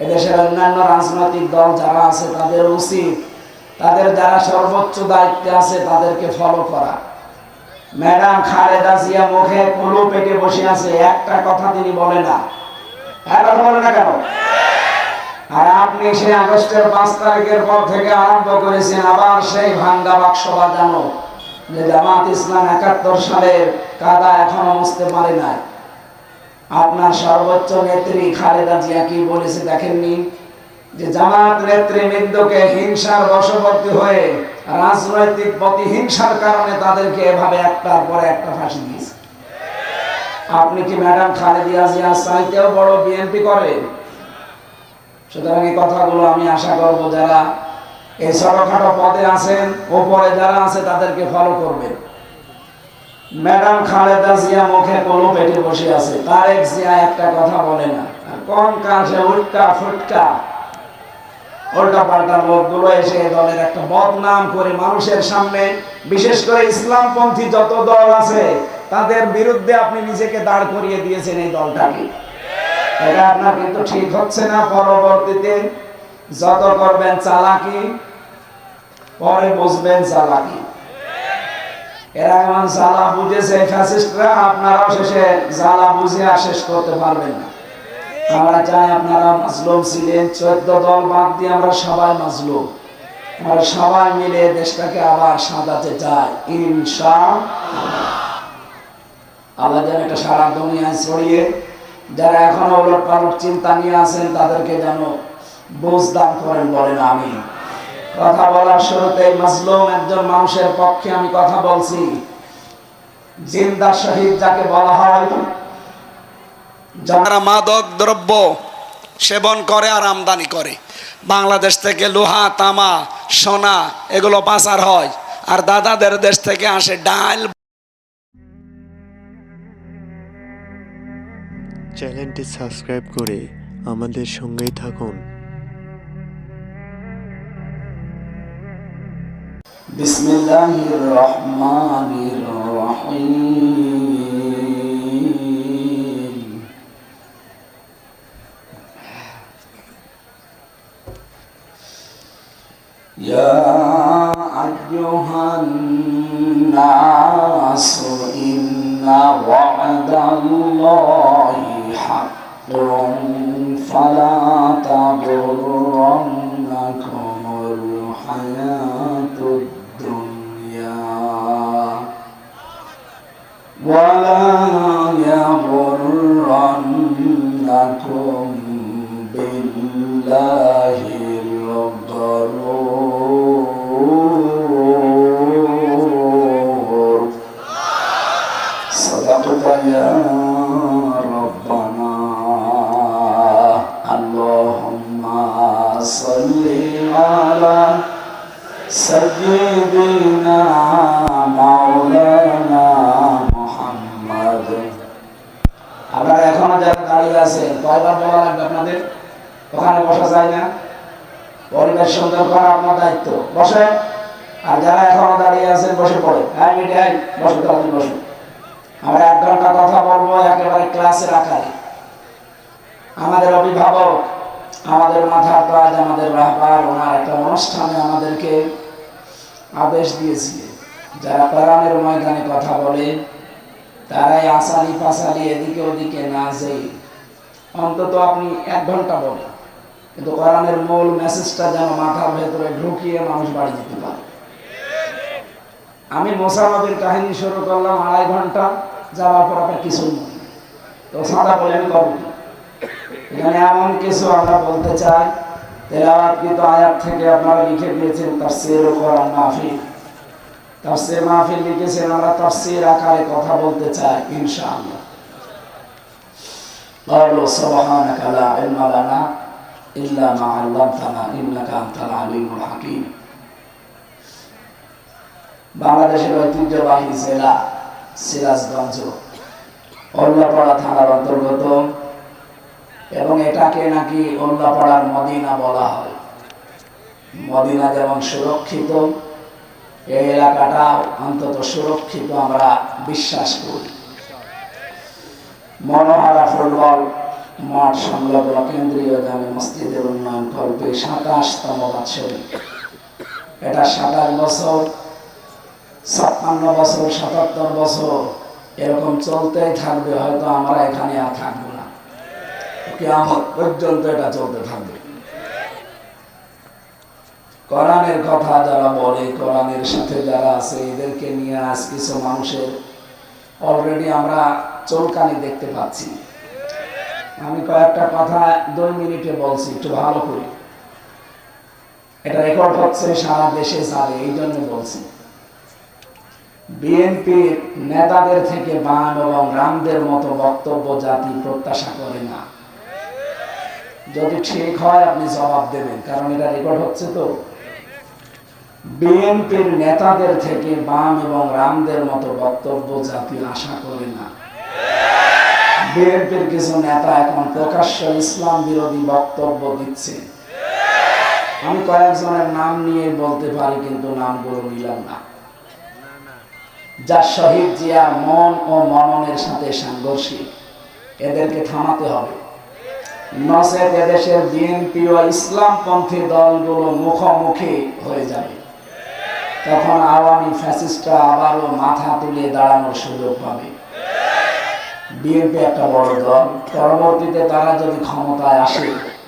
এদেশের অন্যান্য রাজনৈতিক দল যারা আছে তাদের উচিত তাদের যারা সর্বোচ্চ দায়িত্বে আছে তাদেরকে ফলো করা। ম্যাডাম খালেদা জিয়া মুখে কুলু পেটে বসে আছে, একটা কথা তিনি বলে না। কথা বলে না কেন? আর আপনি সেই আগস্টের 5 তারিখের পর থেকে আরম্ভ করেছেন আবার সেই ভাঙ্গা বাক্স বাজানো, যে জামাত ইসলাম 71 সালের কাদা এখনো মুছতে পারে নাই। আপনার সর্বোচ্চ নেত্রী খালেদা জিয়া কি বলেছে দেখেননি? যে জামাত নেতৃবৃন্দকে হিংসার বশবর্তী হয়ে রাজনৈতিক প্রতিহিংসার কারণে তাদেরকে এভাবে একটার পর একটা ফাঁসি দিয়েছে। আপনি কি ম্যাডাম খালেদা জিয়া চাইতেও বড় বিএনপি করেন? সুতরাং এই কথাগুলো আমি আশা করব যারা এই ছোটখাটো পদে আছেন, ওপরে যারা আছে তাদেরকে ফলো করবেন। ম্যাডাম খালেদা জিয়া মুখে কলু পেটে বসে আছে, তারেক জিয়া একটা কথা বলে না। আর কোন কাছে উল্টা ফুটকা উল্টা পাল্টা লোকগুলো এসে দলের একটা বদনাম করে মানুষের সামনে, বিশেষ করে ইসলামপন্থী যত দল আছে তাদের বিরুদ্ধে আপনি নিজেকে দাঁড় করিয়ে দিয়েছেন এই দলটাকে। এটা আপনার কিন্তু ঠিক হচ্ছে না। পরবর্তীতে যত করবেন চালাকি, পরে বুঝবেন চালাকি। এরা এমন জ্বালা বুঝেছে ফ্যাসিস্টরা, আপনারাও শেষে জ্বালা বুঝিয়ে শেষ করতে পারবেন না। আমরা চাই আপনারা মাজলুম ছিলেন, 14 দল বাদ দিয়ে আমরা সবাই মাজলুম। আমরা সবাই মিলে দেশটাকে আবার সাজাতে চাই ইনশাআল্লাহ। আল্লাহ যেন এটা সারা দুনিয়ায় ছড়িয়ে, যারা এখনো ওলট পালট চিন্তা নিয়ে আছেন তাদেরকে যেন বুঝ দান করেন, বলেন আমিন। কথা বলার শুরুতেই মাজলুম একজন মানুষের পক্ষে আমি কথা বলছি। জিন্দা শহীদ যাকে বলা হয়, যারা মাদক দ্রব্য সেবন করে আর আমদানি করে, বাংলাদেশ থেকে লোহা তামা সোনা এগুলো পাচার হয়, আর দাদাদের দেশ থেকে আসে ডাল। চ্যানেলটি সাবস্ক্রাইব করে আমাদের সঙ্গেই থাকুন। বিসমিল্লাহির রহমানির রহিম। ইয়া আইয়ুহান নাস ইন্না ওয়া'দাল্লাহি হাক্কুন ফালা তাগুররান্নাকুমুল হায়াতুদ দুনিয়া ওয়ালা ইয়াগুররান্নাকুম বিল্লাহিল গারুর। সাদাকাতা ইয়া রাব্বানা। আল্লাহুম্মা সাল্লি আলা সাইয়্যিদিনা মাওলানা মুহাম্মদ। আপনারা এখনো যারা দাঁড়িয়ে আছেন, কয়বার বলা লাগবে আপনাদের? ওখানে বসা যায় না? পরিবেশ সুন্দর করা আপনার দায়িত্ব, বসেন। আর যারা এখনো দাঁড়িয়ে আছেন বসে পড়ে, বসে তাড়াতাড়ি বসুন। আমরা 1 ঘন্টা কথা বলবো একেবারে ক্লাসের আকারে। আমাদের অভিভাবক, আমাদের মাথার তাজ, আমাদের রাহবার, ওনার একটা অনুষ্ঠানে আমাদেরকে আদেশ দিয়েছিলেন, যারা কোরআনের ময়দানে কথা বলে তারাই আসালি পাসালি এদিকে ওদিকে না যেয়ে অন্তত আপনি 1 ঘন্টা বলেন, কিন্তু কোরআনের মূল মেসেজটা যেন মাথার ভেতরে ঢুকিয়ে মানুষ বাড়ি যেতে পারে। আমি মুসা নবীর কাহিনী শুরু করলাম 2.5 ঘন্টা, যাওয়ার পর আপনার কিছু নেই, তো সাদা বলে আমি করব। এখানে এমন কিছু আমরা বলতে চাই, তেলাওয়াতকৃত আয়াত থেকে আপনারা লিখে দিয়েছেন তাফসীর ও কোরআন মাহফিল। তাফসীর মাহফিল লিখেছেন, আমরা তাফসীর আকারে কথা বলতে চাই ইনশাআল্লাহ। ক্বালু সুবহানাকা লা ইলমা লানা ইল্লা মা 'আল্লামতানা ইন্নাকা আনতাল আলিমুল হাকীম। বাংলাদেশের ঐতিহ্যবাহী জেলা সিরাজগঞ্জ উল্লাপাড়া থানার অন্তর্গত, এবং এটাকে নাকি উল্লাপাড়ার মদিনা বলা হয়। মদিনা যেমন সুরক্ষিত, এই এলাকাটা অন্তত সুরক্ষিত আমরা বিশ্বাস করি। মনোহারা ফুটবল মাঠ সংলগ্ন কেন্দ্রীয় জামে মসজিদের উন্নয়ন করবে 27তম বৎসরে। এটা 27 বছর, 56 বছর, 77 বছর এরকম চলতেই থাকবে। হয়তো আমরা এখানে আর থাকবো না, কিয়ামত পর্যন্ত এটা চলতে থাকবে। কোরআনের কথা যারা বলে, কোরআনের সাথে যারা আছে, এদেরকে নিয়ে আজ কিছু মানুষের অলরেডি আমরা চলকানি দেখতে পাচ্ছি। আমি কয়েকটা কথা 2 মিনিটে বলছি, একটু ভালো করে। এটা রেকর্ড হচ্ছে, সারা দেশে যাবে, এই জন্য বলছি। বিএনপির নেতাদের থেকে বাম এবং রামদের মতো বক্তব্য জাতি প্রত্যাশা করে না। যদি ঠিক হয় আপনি জবাব দেবেন, কারণ এটা রেকর্ড হচ্ছে। তো বিএনপির নেতাদের থেকে বাম এবং রামদের মতো বক্তব্য জাতি আশা করে না। বিএনপির কিছু নেতা এখন প্রকাশ্য ইসলাম বিরোধী বক্তব্য দিচ্ছে। আমি কয়েকজনের নাম নিয়ে বলতে পারি, কিন্তু নামগুলো নিলাম না। যা শহীদ জিয়ার মন ও মননের সাথে সাংঘর্ষিক, এদেরকে থামাতে হবে। নচেত এদেশের বিএনপি ও ইসলামপন্থী দলগুলো মুখোমুখি হয়ে যাবে। তখন আওয়ামী ফ্যাসিস্টরা আবারও মাথা তুলে দাঁড়ানোর সুযোগ পাবে। বিএনপি একটা বড় দল, পরবর্তীতে তারা যদি ক্ষমতায় আসে,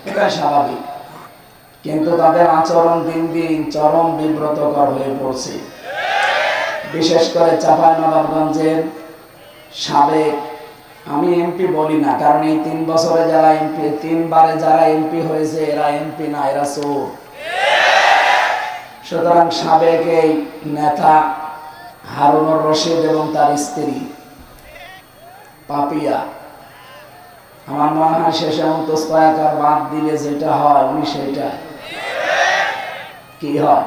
এটা স্বাভাবিক। কিন্তু তাদের আচরণ দিন দিন চরম বিব্রতকর হয়ে পড়ছে। বিশেষ করে চাঁপাইনবাবগঞ্জের সাবেক, আমি এমপি বলি না, কারণ এই 3 বছরে যারা এমপি, 3 বারে যারা এমপি হয়েছে, এরা এমপি না, এরা চোর। সুতরাং সাবেক এই নেতা হারুনুর রশিদ এবং তার স্ত্রী পাপিয়া, আমার মনে হয় শেষে অন্তস্তায়াকার বাদ দিলে যেটা হয়, উনি সেটা কি হয়।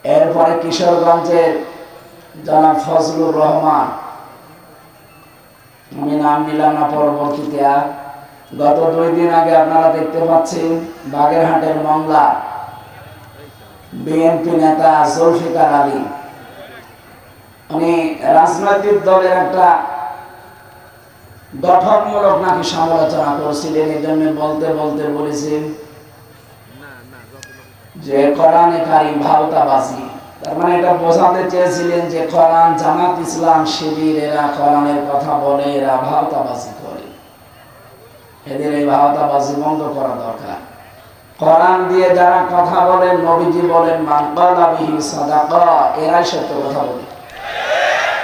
এরপরে কিশোরগঞ্জের জনাব ফজলুর রহমান, আমি নাম নিলাম না পরবর্তীতে। আর গত 2 দিন আগে আপনারা দেখতে পাচ্ছেন বাগেরহাটের মংলা বিএনপি নেতা জুলফিকার আলী, উনি রাজনৈতিক দলের একটা গঠনমূলক নাকি সমালোচনা করছিলেন। এই জন্য বলতে বলতে বলেছেন যে কোরআনে কারিম ভাওতাবাজি। তার মানে এটা বোঝাতে চেয়েছিলেন যে কোরআন, জামাত ইসলাম, শিবির, এরা কোরআনের কথা বলে, এরা ভাওতাবাজি করে। এদের এই ভাওতাবাজি বন্ধ করা দরকার। কোরআন দিয়ে যারা কথা বলেন, নবীজি বলেন মান ক্বালা বিহি সাদাকা, এরাই সত্য কথা বলে।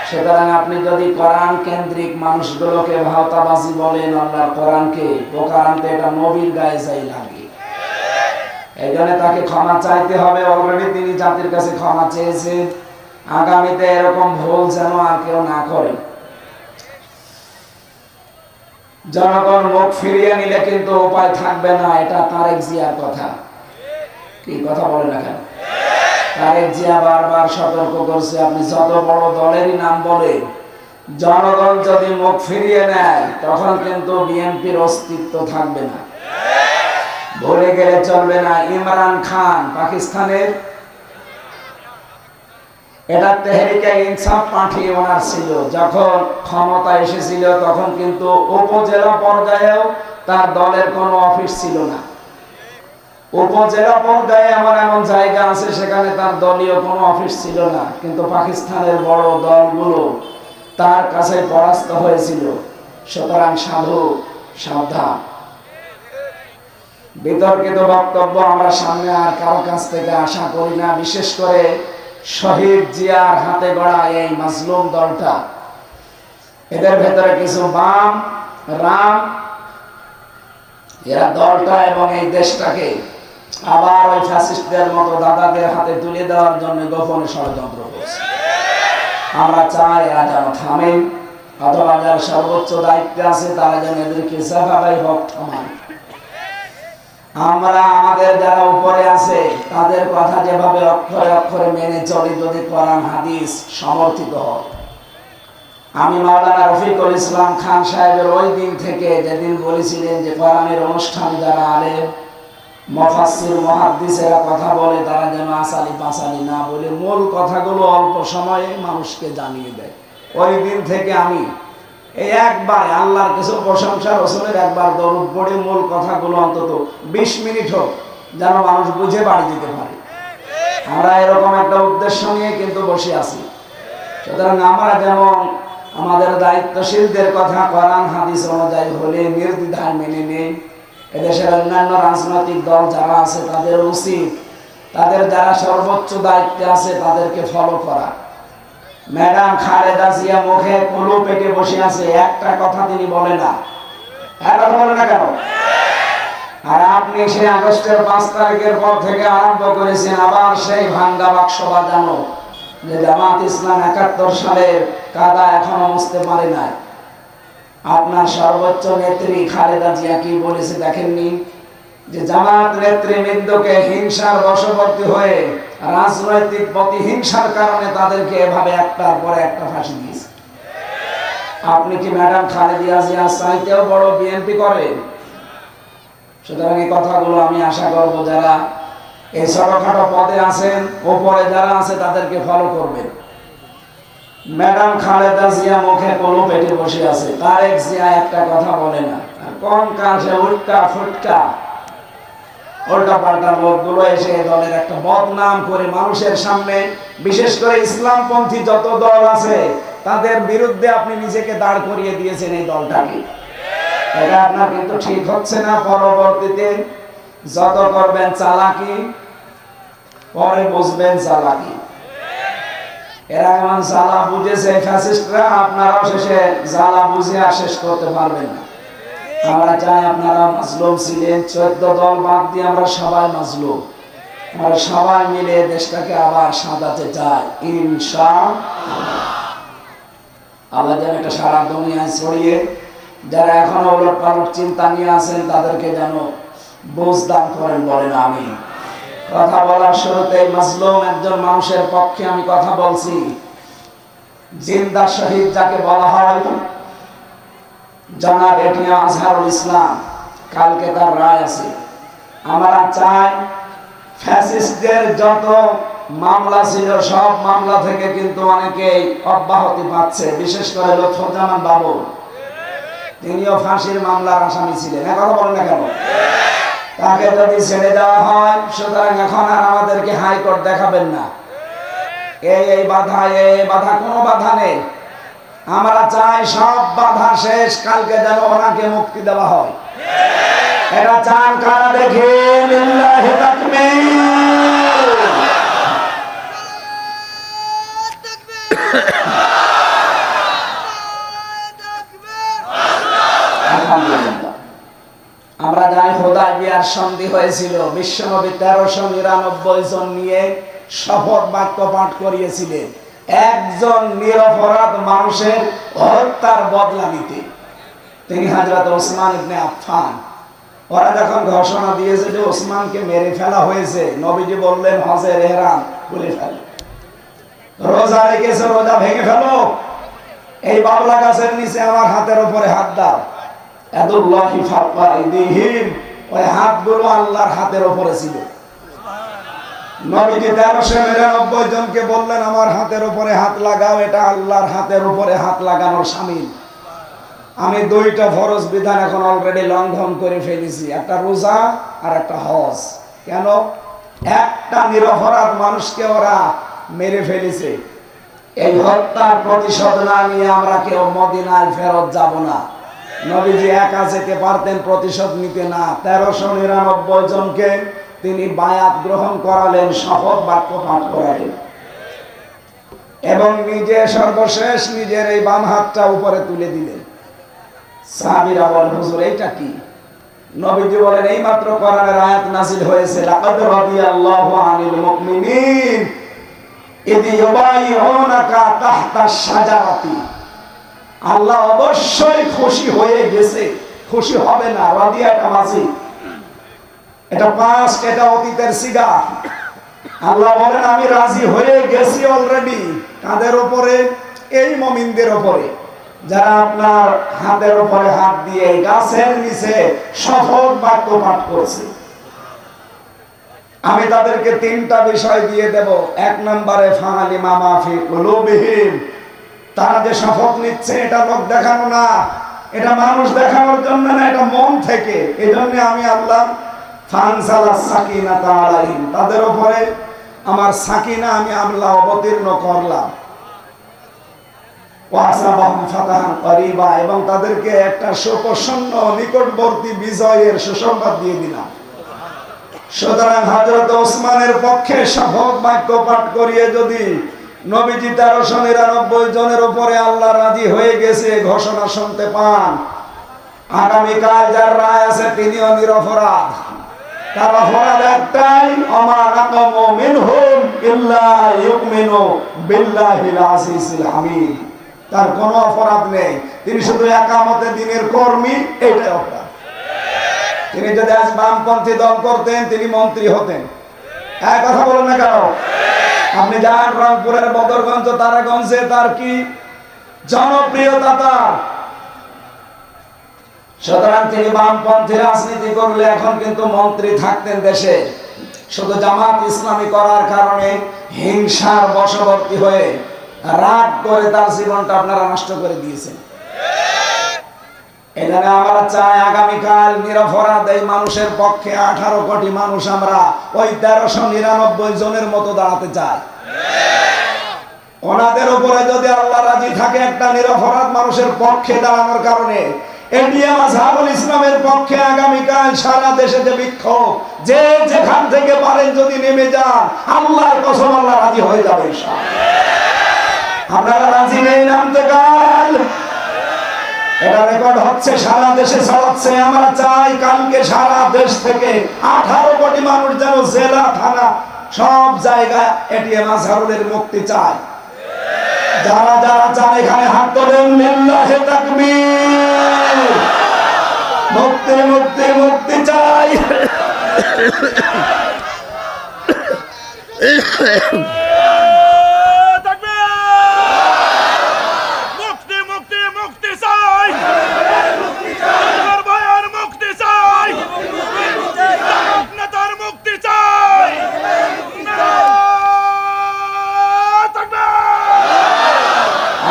সুতরাং আপনি যদি কোরআন কেন্দ্রিক মানুষগুলোকে ভাওতাবাজি বলেন, আল্লাহর কোরআনকে বোকা আনতে, এটা নবীর গায়ে যাই লাগে। এই জন্য তাকে ক্ষমা চাইতে হবে। অলরেডি তিনি জাতির কাছে ক্ষমা চেয়েছেন। আগামীতে এরকম ভুল যেন আর কেউ না করে। জনগণ মুখ ফিরিয়ে নিলে কিন্তু উপায় থাকবে না। এটা তারেক জিয়ার কথা। কি কথা বলে না কেন? তারেক জিয়া বারবার সতর্ক করছে, আপনি যত বড় দলেরই নাম বলে, জনগণ যদি মুখ ফিরিয়ে নেয়, তখন কিন্তু বিএনপির অস্তিত্ব থাকবে না। ভুলে গেলে চলবে না, ইমরান খান পাকিস্তানের, এটা তেহরিকে ইনসাফ পার্টি ওনার ছিল। যখন ক্ষমতা এসেছিল তখন কিন্তু উপজেলা পর্যায়েও তার দলের কোনো অফিস ছিল না। উপজেলা পর্যায়ে এমন এমন জায়গা আছে সেখানে তার দলীয় কোনো অফিস ছিল না। কিন্তু পাকিস্তানের বড় দলগুলো তার কাছে পরাস্ত হয়েছিল। সুতরাং সাবধান। বিতর্কিত বক্তব্য আমরা সামনে আর কারো কাছ থেকে আশা করি না। বিশেষ করে শহীদ জিয়ার হাতে গড়া এই মাজলুম দলটা, এদের ভেতরে কিছু বাম রাম, এরা দলটা এবং এই দেশটাকে আবার ওই ফ্যাসিস্টদের মতো দাদাদের হাতে তুলে দেওয়ার জন্য গোপনে ষড়যন্ত্র করছে। আমরা চাই এরা যেন থামে, অথবা যারা সর্বোচ্চ দায়িত্বে আছে তারা যেন এদেরকে যেভাবেই হোক থামান। আমরা আমাদের যারা উপরে আছে তাদের কথা যেভাবে অক্ষরে অক্ষরে মেনে চলি, যদি কোরআন হাদিস সমর্থিত হয়। আমি মাওলানা রফিকুল ইসলাম খান সাহেবের ওই দিন থেকে, যেদিন বলেছিলেন যে কোরআনের অনুষ্ঠানে যারা আলেম, মুফাসসির, মুহাদ্দিসেরা কথা বলে, তারা যেন আসালি পাসালি না বলে মূল কথাগুলো অল্প সময়ে মানুষকে জানিয়ে দেয়। ওই দিন থেকে আমি এই একবার আল্লাহর কিছু প্রশংসা, রসুলের একবার দরুদ পড়ে মূল কথাগুলো অন্তত 20 মিনিট হোক যেন মানুষ বুঝে বাড়ি যেতে পারে। আমরা এরকম একটা উদ্দেশ্য নিয়ে কিন্তু বসে আছি। সুতরাং আমরা যেমন আমাদের দায়িত্বশীলদের কথা কোরআন হাদিস অনুযায়ী হলে নির্দ্বিধায় মেনে নেই, এদেশের অন্যান্য রাজনৈতিক দল যারা আছে তাদের উচিত তাদের যারা সর্বোচ্চ দায়িত্বে আছে তাদেরকে ফলো করা। ম্যাডাম খালেদা জিয়া মুখে কুলু পেটে বসে আছে, একটা কথা তিনি বলে না। এখন বলে না কেন? আর আপনি সেই আগস্টের 5 তারিখের পর থেকে আরম্ভ করেছেন আবার সেই ভাঙ্গা বাক্স বাজানো, যে জামাত ইসলাম 71 সালের কাদা এখনো মুছতে পারে নাই। আপনার সর্বোচ্চ নেত্রী খালেদা জিয়া কি বলেছে দেখেননি? যে জামাত নেতৃবৃন্দকে হিংসার বশবর্তী হয়ে রাজনৈতিক প্রতিহিংসার কারণে তাদেরকে এভাবে একটার পর একটা ফাঁসি দিয়েছে। আপনি কি ম্যাডাম খালেদা জিয়া চাইতেও বড় বিএনপি করেন? সুতরাং এই কথাগুলো আমি আশা করব যারা এই ছোটখাটো পদে আছেন, ওপরে যারা আছে তাদেরকে ফলো করবেন। ম্যাডাম খালেদা জিয়া মুখে কোনো পেটে বসে আছে, তারেক জিয়া একটা কথা বলে না। আর কোন কাজে উল্টা ফুটকা উল্টা পাল্টা লোকগুলো এসে দলের একটা বদনাম করে মানুষের সামনে, বিশেষ করে ইসলামপন্থী যত দল আছে তাদের বিরুদ্ধে আপনি নিজেকে দাঁড় করিয়ে দিয়েছেন এই দলটাকে। এটা আপনার কিন্তু ঠিক হচ্ছে না। পরবর্তীতে যত করবেন চালাকি, পরে বুঝবেন চালাকি। এরা এমন জ্বালা বুঝেছে ফ্যাসিস্টরা, আপনারাও শেষে জ্বালা বুঝে আর শেষ করতে পারবেন না। আমরা চাই আপনারা মাজলুম ছিলেন, 14 দল বাদ দিয়ে আমরা সবাই মাজলুম। আমরা সবাই মিলে দেশটাকে আবার সাজাতে চাই ইনশাআল্লাহ। আল্লাহ যেন এটা সারা দুনিয়ায় ছড়িয়ে, যারা এখনো ওলট পালট চিন্তা নিয়ে আছেন তাদেরকে যেন বুঝ দান করেন, বলেন আমিন। কথা বলার শুরুতে মাজলুম একজন মানুষের পক্ষে আমি কথা বলছি। জিন্দা শহীদ যাকে বলা হয়, জনাব এটিএম আজহারুল ইসলাম, কালকে তার রায় আছে। আমরা চাই ফ্যাসিস্টদের যত মামলা ছিল সব মামলা থেকে কিন্তু অনেকেই অব্যাহতি পাচ্ছে, বিশেষ করে লুৎফুজ্জামান বাবু, তিনিও ফাঁসির মামলার আসামি ছিলেন। কথা বলেন না কেন? তাকে যদি ছেড়ে দেওয়া হয়, সুতরাং এখন আর আমাদেরকে হাইকোর্ট দেখাবেন না। এই বাধা, এই বাধা, কোনো বাধা নেই। আমরা চাই সব বাধা শেষ, কালকে যেন ওনাকে মুক্তি দেওয়া হয়। এটা চান কারা? দেখেন লিল্লাহি তাকবীর। আমরা জানি হুদায়বিয়ার সন্ধি হয়েছিল, বিশ্বনবী 1399 জন নিয়ে শপথ বাক্য পাঠ করিয়েছিলেন একজন নিরপরাধ মানুষের হত্যার বদলা নিতে। তিনি হযরত ওসমান ইবনে আফফান। ওরা যখন ঘোষণা দিয়েছে যে ওসমানকে মেরে ফেলা হয়েছে, নবীজি বললেন হজের ইহরাম খুলে ফেলো, রোজা রেখেছে রোজা ভেঙে ফেলো, এই বাবলা গাছের নিচে আমার হাতের উপরে হাত দাও। ইয়াদুল্লাহি ফাওকা আইদিহিম, ওই হাতগুলো আল্লাহর হাতের উপরে ছিল। নবীজি 1399 জনকে বললেন আমার হাতের উপরে হাত লাগাও, এটা আল্লাহর হাতের উপরে হাত লাগানোর শামিল। আমি 2টা ফরজ বিধান এখন অলরেডি লঙ্ঘন করে ফেলেছি, একটা রোজা আর একটা হজ। কেন? একটা নিরপরাধ মানুষকে ওরা মেরে ফেলেছে। এই হত্যার প্রতিশোধ না নিয়ে আমরা কেউ মদিনায় ফেরত যাব না। নবীজি একা যেতে পারতেন, প্রতিশোধ নিতে না। 1399 জনকে তিনি বায়াত গ্রহণ করালেন, শপথ বাক্য পাঠ করালেন এবং নিজে সর্বশেষ নিজের এই বাম হাতটা উপরে তুলে দিলেন। সাহাবীরা বলেন হুজুর এইটা কি? নবীজি বলেন এইমাত্র কোরআনের আয়াত নাযিল হয়েছে, লাকাদ রাদিয়াল্লাহু আনিল মুমিনিন ইয ইউবাইউনাকা তাহতা শাজারাতি। আল্লাহ অবশ্যই খুশি হয়ে গেছে, খুশি হবে না। রাদিয়াটা মাঝি, এটা পাস্ট, এটা অতীতের সিগা। আল্লাহ বলেন আমি রাজি হয়ে গেছি অলরেডি। কাদের উপরে? এই মুমিনদের উপরে, যারা আপনার হাতের উপরে হাত দিয়ে গাছের নিচে শপথ বাক্য পাঠ করছে। আমি তাদেরকে 3টা বিষয় দিয়ে দেব। 1 নম্বরে ফাআলিমা মা ফি কুলুবিহিম, তারা যে শপথ নিচ্ছে এটা লোক দেখানো না, এটা মানুষ দেখানোর জন্য না, এটা মন থেকে। এই জন্য আমি আল্লাহ ফানসালাস সাকিনাতা আলাইহিম, তাদের উপরে আমার সাকিনা আমি আল্লাহ অবতীর্ণ করলাম। ওয়াসাবাহুম ফাতাহান করিবা, এবং তাদেরকে একটা সুপ্রসন্ন নিকটবর্তী বিজয়ের সুসংবাদ দিয়ে দিলাম। সুতরাং হযরত ওসমানের পক্ষে শপথ বাক্য পাঠ করিয়ে যদি নবীজি 1399 জনের উপরে আল্লাহ রাজি হয়ে গেছে ঘোষণা শুনতে পান, আগামীকাল যার রায় আছে তিনিও নিরপরাধ। তার অপরাধ একটাই, ওমা নাকামু মিনহুম ইল্লা ইউমিনু বিল্লাহিল আজিজিল হামিদ। তার কোনো অপরাধ নেই, তিনি শুধু একামতে দিনের কর্মী, এইটাই অপরাধ। তিনি যদি আজ বামপন্থী দল করতেন তিনি মন্ত্রী হতেন। এক কথা বলেন না কেন? আপনি যান রংপুরের বদরগঞ্জ, তারাগঞ্জে, তার কি জনপ্রিয়তা তার। সুতরাং তিনি বামপন্থী রাজনীতি করলে এখন কিন্তু মন্ত্রী থাকতেন দেশে। শুধু জামাত ইসলামী করার কারণে হিংসার বশবর্তী হয়ে রাগ করে তার জীবনটা আপনারা নষ্ট করে দিয়েছেন। এখানে আমরা চাই আগামীকাল নিরপরাধ এই মানুষের পক্ষে 18 কোটি মানুষ আমরা ওই 1399 জনের মতো দাঁড়াতে চাই। ওনাদের উপরে যদি আল্লাহ রাজি থাকে একটা নিরপরাধ মানুষের পক্ষে দাঁড়ানোর কারণে, এটিএম আজহারুল ইসলামের পক্ষে আগামীকাল সারা দেশে যে বিক্ষোভ, যে যেখান থেকে পারেন যদি নেমে যান, আল্লাহর কসম আল্লাহ রাজি হয়ে যাবে ইনশাআল্লাহ। আপনারা রাজি নেই নামতে কাল? এটা রেকর্ড হচ্ছে, সারা দেশে ছড়াচ্ছে। আমরা চাই কালকে সারা দেশ থেকে 18 কোটি মানুষ যেন জেলা থানা সব জায়গায় এটিএম আজহারুলের মুক্তি চায়। যারা যারা চান এখানে হাত তোলেন, লিল্লাহি তাকবীর। মুক্তি মুক্তি মুক্তি চাই।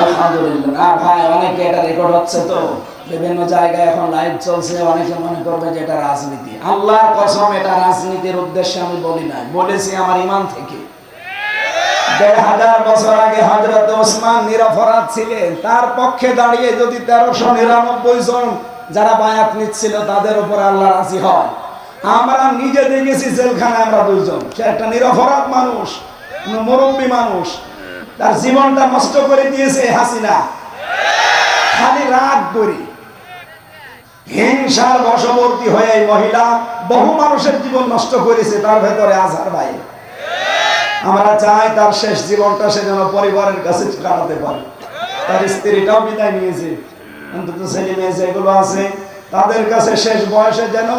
আলহামদুলিল্লাহ। ভাই অনেকে এটা রেকর্ড হচ্ছে, তো বিভিন্ন জায়গায় এখন লাইভ চলছে, অনেকে মনে করবে যে এটা রাজনীতি। আল্লাহর কসম এটা রাজনীতির উদ্দেশ্যে আমি বলি নাই, বলেছি আমার ঈমান থেকে। 1500 বছর আগে হযরত ওসমান নিরপরাধ ছিলেন, তার পক্ষে দাঁড়িয়ে যদি 1399 জন যারা বায়াত নিচ্ছিল তাদের উপর আল্লাহ রাজি হয়। আমরা নিজে দেখেছি জেলখানায় আমরা 2 জন, সে একটা নিরপরাধ মানুষ, মুরব্বী মানুষ, তার জীবনটা নষ্ট করে দিয়েছে হাসিনা। খালি রাগ করি হিংসার বশবর্তী হয়ে এই মহিলা বহু মানুষের জীবন নষ্ট করেছে, তার ভেতরে আজহার ভাই। আমরা চাই তার শেষ জীবনটা সে যেন পরিবারের কাছে কাটাতে পারে। তার স্ত্রীটাও বিদায় নিয়েছে, অন্তত ছেলে মেয়ে যেগুলো আছে তাদের কাছে শেষ বয়সে যেন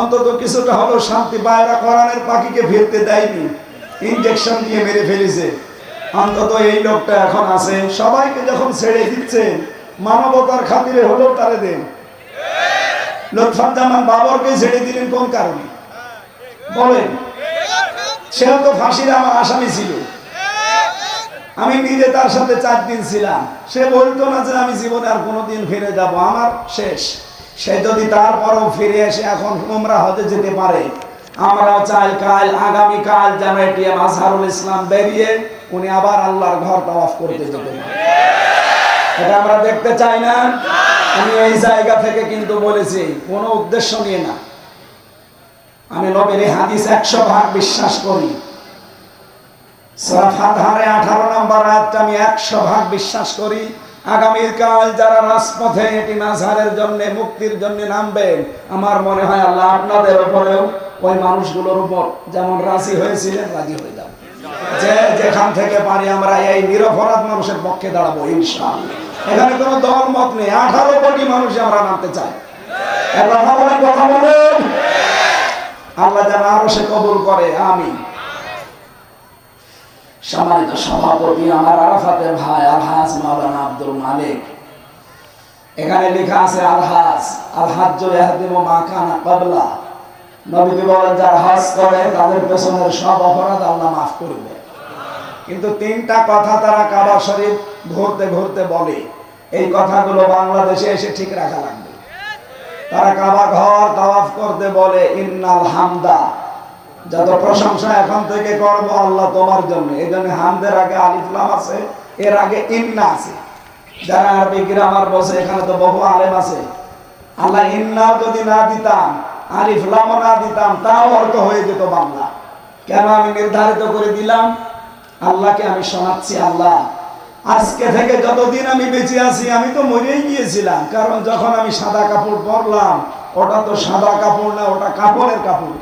অন্তত কিছুটা হলেও শান্তি পায়। কোরআনের পাখিকে ফিরতে দেয়নি, ইনজেকশন দিয়ে মেরে ফেলেছে। অন্তত এই লোকটা এখন আছে, সবাইকে যখন ছেড়ে দিচ্ছেন মানবতার খাতিরে হলেও তারে দেন। লুৎফুজ্জামান বাবরকে ছেড়ে দিলেন কোন কারণে বলেন? সেও তো ফাঁসির আমার আসামি ছিল। আমি নিজে তার সাথে 4 দিন ছিলাম। সে বলতো না যে আমি জীবনে আর কোনোদিন ফিরে যাব, আমার শেষ। সে যদি তারপরও ফিরে এসে এখন উমরা হজে যেতে পারে, আমরাও চাই কাল আগামীকাল যেন এটিএম আজহারুল ইসলাম বেরিয়ে উনি আবার আল্লাহর ঘর তাওয়াফ করতে যেতেন। এটা আমরা দেখতে চাই না। আমি এই জায়গা থেকে কিন্তু বলেছি, কোনো উদ্দেশ্য নিয়ে না। আমি নবীর হাদিস 100% বিশ্বাস করি। সূরা ফাতহার 18 নম্বর আয়াতটা আমি 100% বিশ্বাস করি। আগামীকাল যারা রাজপথে এটি মাঝহারের জন্য মুক্তির জন্য নামবেন, আমার মনে হয় আল্লাহ আপনাদের উপরেও ওই মানুষগুলোর উপর যেমন রাজি হয়েছিলেন রাজি হয়ে যাবেন। যে যেখান থেকে পারি আমরা এই নিরপরাধ মানুষের পক্ষে দাঁড়াবো ইনশাআল্লাহ। এখানে কোনো দল মত নেই, 18 কোটি মানুষ আমরা নামতে চাই। কথা বলেন, আল্লাহ যেন আরো সে কবুল করে, আমিন। সম্মানিত সভাপতি আমার আরাফাতের ভাই আলহাজ মাওলানা আব্দুল মালিক, এখানে লেখা আছে আলহাজ আলহাজ্জু ইয়াহদিমু মা কানা ক্বাবলা। নবীজি বলেন যারা হজ করে তাদের পেছনের সব অপরাধ আল্লাহ মাফ করবে। কিন্তু 3টা কথা তারা কাবা শরীফ ঘুরতে ঘুরতে বলে এই কথাগুলো বাংলাদেশে এসে ঠিক রাখা লাগবে। তারা কাবা ঘর তাওয়াফ করতে বলে ইন্নাল হামদা, যত প্রশংসা এখন থেকে করব আল্লাহ তোমার জন্য। এই জন্য হামদের আগে আলিফ লাম আছে, এর আগে ইন্না আছে। যারা আরবি গ্রামার বসে এখানে তো বহু আলেম আছে। আল্লাহ ইন্না যদি না দিতাম, আলিফ লাম না দিতাম, তাও অর্থ হয়ে যেত বাংলা। কেন আমি নির্ধারিত করে দিলাম? আল্লাহকে আমি শোনাচ্ছি, আল্লাহ আজকে থেকে যতদিন আমি বেঁচে আছি, আমি তো মরেই গিয়েছিলাম। কারণ যখন আমি সাদা কাপড় পরলাম, ওটা তো সাদা কাপড় না, ওটা কাপড়ের কাপড়।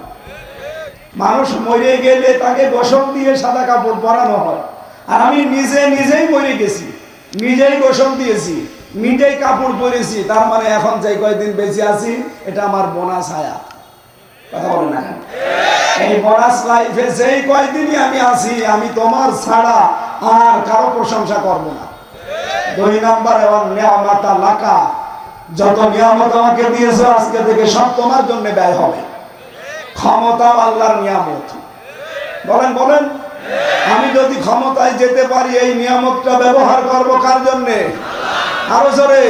মানুষ মরে গেলে তাকে গোসল দিয়ে সাদা কাপড় পরানো হয়, আর আমি নিজেই মরে গেছি, নিজেই গোসল দিয়েছি, নিজেই কাপড় পরেছি। তার মানে এখন যে কয়দিন বেঁচে আছি, এটা আমার বোনাস হায়াত। কথা বলে না? এই বোনাস লাইফে যেই কয়দিনই আমি আছি, আমি তোমার ছাড়া আর কারো প্রশংসা করব না। 2 নম্বরে নিয়ামতা লাকা, যত নিয়ামত আমাকে দিয়েছো আজকে থেকে সব তোমার জন্য ব্যয় হবে। ক্ষমতা আল্লাহর নিয়ামত। বলেন বলেন, আমি যদি ক্ষমতায় যেতে পারি, এই নিয়ামতটা ব্যবহার করব কার জন্য? আরো জোরে।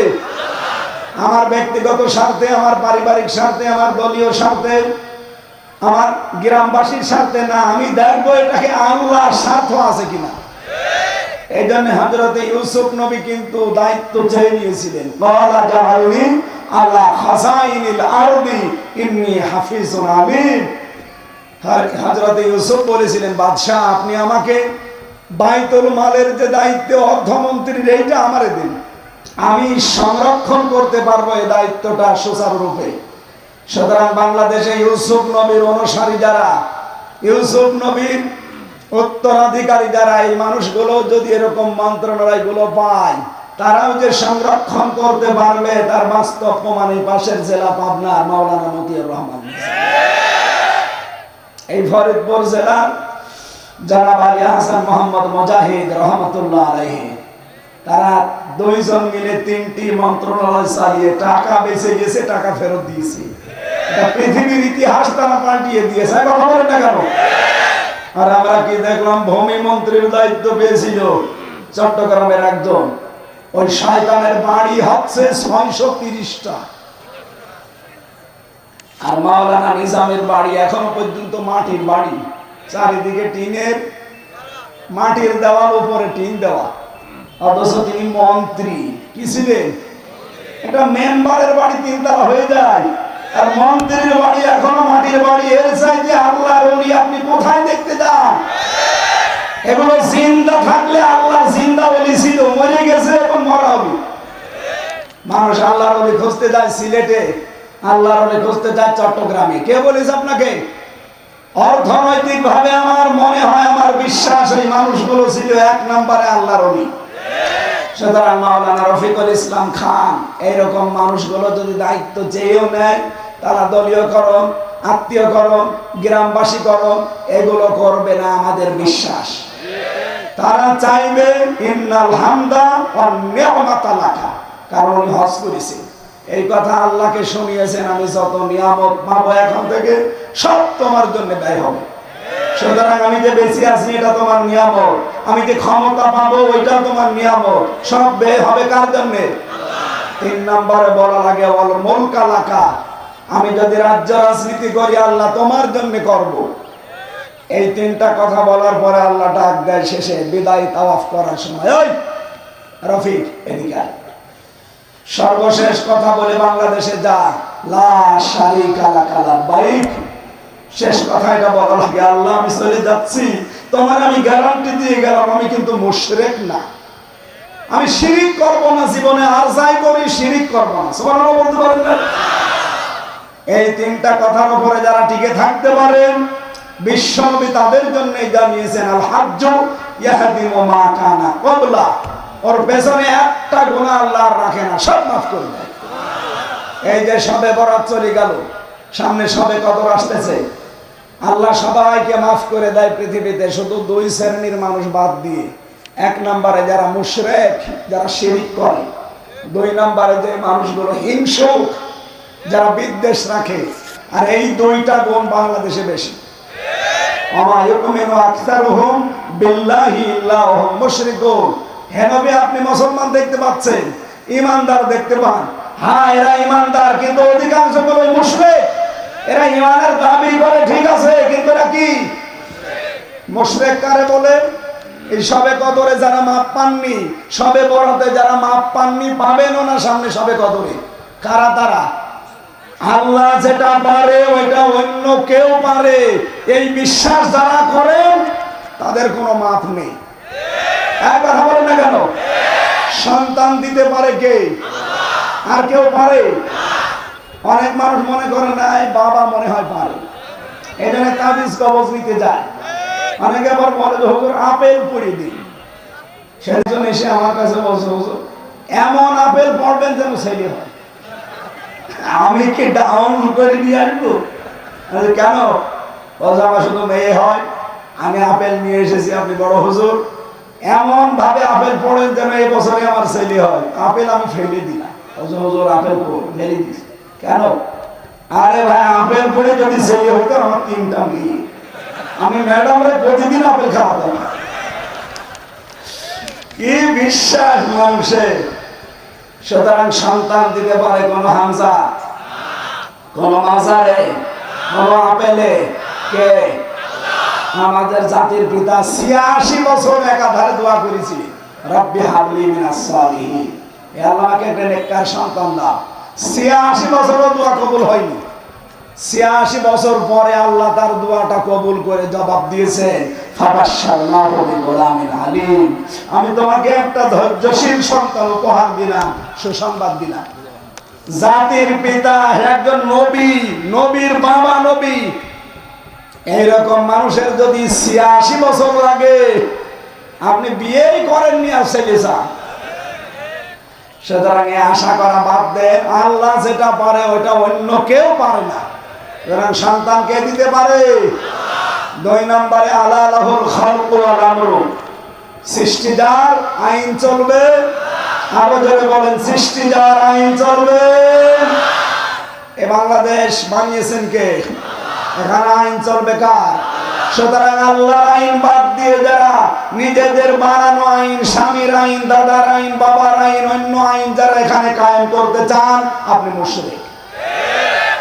আমার ব্যক্তিগত স্বার্থে, আমার পারিবারিক স্বার্থে, আমার দলীয় স্বার্থে, আমার গ্রামবাসীর স্বার্থে না। আমি দেখবো এটাকে আল্লাহর স্বার্থ আছে কিনা। এই জন্য হযরত ইউসুফ নবী কিন্তু দায়িত্ব চেয়ে নিয়েছিলেন। ওয়ালা জাআলনি আলা খাযাইনিল আরদি ইন্নী হাফিজুন আলীম। হযরত ইউসুফ বলেছিলেন, বাদশাহ আপনি আমাকে বাইতুল মালের যে দায়িত্ব, অর্থমন্ত্রীর, এইটা আমারে দিন, আমি সংরক্ষণ করতে পারবো এই দায়িত্বটা সুচারুরূপে। সুতরাং বাংলাদেশে ইউসুফ নবীর অনুসারী যারা, ইউসুফ নবীর উত্তরাধিকারী যারা, এই মানুষগুলো যদি এরকম মন্ত্রণালয়গুলো পায়, তারাও যে সংরক্ষণ করতে পারবে, তার বাস্তব প্রমাণ এই পাশের জেলা পাবনার মাওলানা মতিউর রহমান। এই ফরিদপুর জেলার জনাব আলী হাসান মোহাম্মদ মুজাহিদ রহমতুল্লাহ আলাইহি, তারা 2 জন মিলে 3টি মন্ত্রণালয় চালিয়ে টাকা বেঁচে গেছে, টাকা ফেরত দিয়েছে। পৃথিবীর ইতিহাস তারা পাল্টিয়ে দিয়েছে। কথা বলেন না কেন? আর আমরা কি দেখলাম, ভূমি মন্ত্রীর দায়িত্ব পেয়েছিল চট্টগ্রামের একজন, ওই শয়তানের বাড়ি হচ্ছে 630টা। আর মাওলানা নিজামের বাড়ি এখনো পর্যন্ত মাটির বাড়ি, চারিদিকে টিনের, মাটির দেওয়াল, উপরে টিন দেওয়া। অথচ তিনি মন্ত্রী কি ছিলেন? এটা মেম্বারের বাড়ি 3 তলা হয়ে যায়, আর মন্ত্রীর বাড়ি এখনো মাটির বাড়ি। এর চাইতে আল্লাহর ওলি আপনি কোথায় দেখতে যান? এগুলো জিন্দা থাকলে আল্লাহ জিন্দা ওলি ছিল, মরে গেছে, এখন মরা হবে। মানুষ আল্লাহর ওলি খুঁজতে যায় সিলেটে, আল্লাহর ওলি খুঁজতে যায় চট্টগ্রামে। কে বলেছে আপনাকে? অর্থনৈতিক ভাবে আমার মনে হয়, আমার বিশ্বাস, এই মানুষগুলো ছিল 1 নম্বরে আল্লাহর ওলি। সুতরাং মাওলানা রফিকুল ইসলাম খান, এইরকম মানুষগুলো যদি দায়িত্ব চেয়েও নেয়, তারা দলীয়করণ, আত্মীয়করণ, গ্রামবাসীকরণ এগুলো করবে না, আমাদের বিশ্বাস। তারা চাইবে ইন্নাল হামদা ওয়ান নিয়ামাতা লাকা, কারণ উনি হজ করেছেন। এই কথা আল্লাহকে শুনিয়েছেন, আমি যত নিয়ামত পাবো এখন থেকে সব তোমার জন্য ব্যয় হবে। সুতরাং আমি যে বেঁচে আছি এটা তোমার নিয়ামত, আমি যে ক্ষমতা পাবো ওইটা তোমার নিয়ামত, সব ব্যয় হবে কার জন্য? 3 নম্বরে বলা লাগে ওয়াল মুলকা লাকা, আমি যদি রাজ্য রাজনীতি করি আল্লাহ তোমার জন্য করব। এই 3টা কথা বলার পরে আল্লাহ ডাক দেয় শেষে বিদায় তাওয়াফ করার সময়, ওই রফিক এদিকে আয়। সর্বশেষ কথা বলে বাংলাদেশে যা, লা শারিকা লাকা লাব্বাইক। শেষ কথা এটা বলা লাগে, আল্লাহ আমি চলে যাচ্ছি, তোমার আমি গ্যারান্টি দিয়ে গেলাম, আমি কিন্তু মুশরিক না, আমি শিরিক করব না জীবনে, আর যাই করি শিরিক করব না। সুবহানাল্লাহ বলতে পারেন না? এই 3টা কথার উপরে যারা টিকে থাকতে পারেন, বিশ্বনবী তাদের জন্যই জানিয়েছেন, আল হাজ্জু ইয়াহদিমু মা কানা ক্বাবলা, ওর পেছনে একটা গুনাহ আল্লাহ রাখে না, সব মাফ করে দেয়। এই যে শবে বরাত চলে গেল, সামনে শবে কদর আসতেছে, আল্লাহ সবাইকে মাফ করে দেয় পৃথিবীতে, শুধু 2 শ্রেণীর মানুষ বাদ দিয়ে। 1 নম্বরে যারা মুশরিক, যারা শিরিক করে। 2 নম্বরে যে মানুষগুলো হিংসুক, যারা বিদ্বেষ রাখে। আর এই 2টা গুণ বাংলাদেশে বেশি। ওমা ইউমিনু আকসারুহুম বিল্লাহি ইল্লা হুম মুশরিকুন, হে নবী আপনি মুসলমান দেখতে পাচ্ছেন, ইমানদার দেখতে পান। হ্যাঁ এরা ইমানদার, কিন্তু অধিকাংশ গুলো মুশরিক। এরা ইমানের দাবি করে ঠিক আছে, কিন্তু এরা কি মুশরিক কারে বলে? এই সবে কদরে যারা মাপ পাননি, সবে বরাতে যারা মাপ পাননি, পাবেনও না সামনে সবে কদরে। কারা তারা? আল্লাহ যেটা পারে ওইটা অন্য কেউ পারে, এই বিশ্বাস যারা করেন তাদের কোনো মাপ নেই। এক কথা বলেন না কেন? সন্তান দিতে পারে কে? আর কেউ পারে? অনেক মানুষ মনে করে না বাবা মনে হয় পারে, এই জন্য তাবিজ কবজ নিতে যায়। অনেকে আবার বলে যে হুজুর আপেল পড়িয়ে দিন, সেই জন্য এসে আমার কাছে বলছে হুজুর এমন আপেল পড়বেন যেন ছেলে হয়। আমি কি ডাউন করে নিয়ে আসবো? কেন? বলছে আমার শুধু মেয়ে হয়, আমি আপেল নিয়ে এসেছি, আপনি বড় হুজুর এমন ভাবে আপেল পড়েন যেন এই বছরে আমার ছেলে হয়। আপেল আমি ফেলে দিলাম। হুজুর আপেল ফেলে দিচ্ছি কেন? আরে ভাই আপেল পড়ে যদি ছেলে হইতো আমার 3টা মেয়ে, আমি ম্যাডামরে প্রতিদিন আপেল খাওয়াতাম। কি বিশ্বাস মানুষে! সুতরাং সন্তান দিতে পারে কোন হামজা, কোন মাজারে, কোন আপেলে? কে? আমাদের জাতির পিতা 86 বছর একাধারে দোয়া করেছি, রব্বি হাবলি মিনাস সালিহিন, হে আল্লাহ আমাকে একটা নেককার সন্তান দাও। 86 বছরও দোয়া কবুল হয়নি। 86 বছর পরে আল্লাহ তার দোয়াটা কবুল করে জবাব দিয়েছেন, ফাবাশশারনাহু বিগুলামিন আলীম, আমি তোমাকে একটা ধৈর্যশীল সন্তান উপহার দিলাম, সুসংবাদ দিলাম। জাতির পিতা একজন নবী, নবীর বাবা নবী। এইরকম মানুষের যদি 86 বছর লাগে, আপনি বিয়েই করেননি আর ছেলে চান। সুতরাং আশা করা বাদ দেন, আল্লাহ যেটা পারে ওইটা অন্য কেউ পারে না। সুতরাং সন্তান কে দিতে পারে? 2 নম্বরে আলা লাহুল খালকু ওয়াল আমরু, সৃষ্টি যার আইন চলবে। আরো জোরে বলেন, সৃষ্টি যার আইন চলবে। এ বাংলাদেশ বানিয়েছেন কে? এখানে আইন চলবে কার? সুতরাং আল্লাহর আইন বাদ দিয়ে যারা নিজেদের বানানো আইন, স্বামীর আইন, দাদার আইন, বাবার আইন, অন্য আইন যারা এখানে কায়েম করতে চান, আপনি মুশরিক।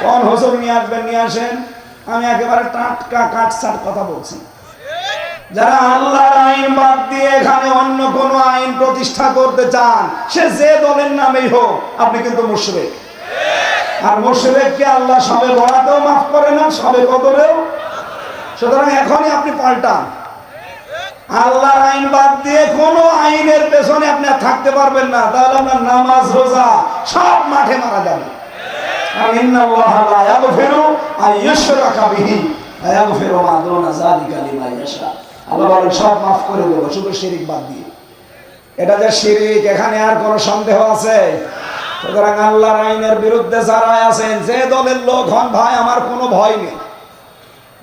কোন হুজুর নিয়ে আসবেন নিয়ে আসেন, আমি একেবারে টাটকা কাটছাট কথা বলছি। যারা আল্লাহর আইন বাদ দিয়ে এখানে অন্য কোন আইন প্রতিষ্ঠা করতে চান, সে যে দলের নামেই হোক, আপনি কিন্তু মুশরিক। আর মুশরিককে আল্লাহ সবে বরাতেও মাফ করে না, সবে কদরেও। সুতরাং এখনই আপনি পাল্টান। আল্লাহর আইন বাদ দিয়ে কোন আইনের পেছনে আপনি আর থাকতে পারবেন না, তাহলে আপনার নামাজ রোজা সব মাঠে মারা যাবে। ইন্নাল্লাহা লা ইয়াগফিরু আন ইউশরাকা বিহি ওয়া ইয়াগফিরু মা দুনা যালিকা লিমান ইয়াশা। আল্লাহ বলেন সব মাফ করে দেব, শুধু শিরক বাদ দিয়ে। এটা যে শিরক, এখানে আর কোনো সন্দেহ আছে? সুতরাং আল্লাহর আইনের বিরুদ্ধে যারা আছেন, যে দলের লোক হন ভাই, আমার কোনো ভয় নেই।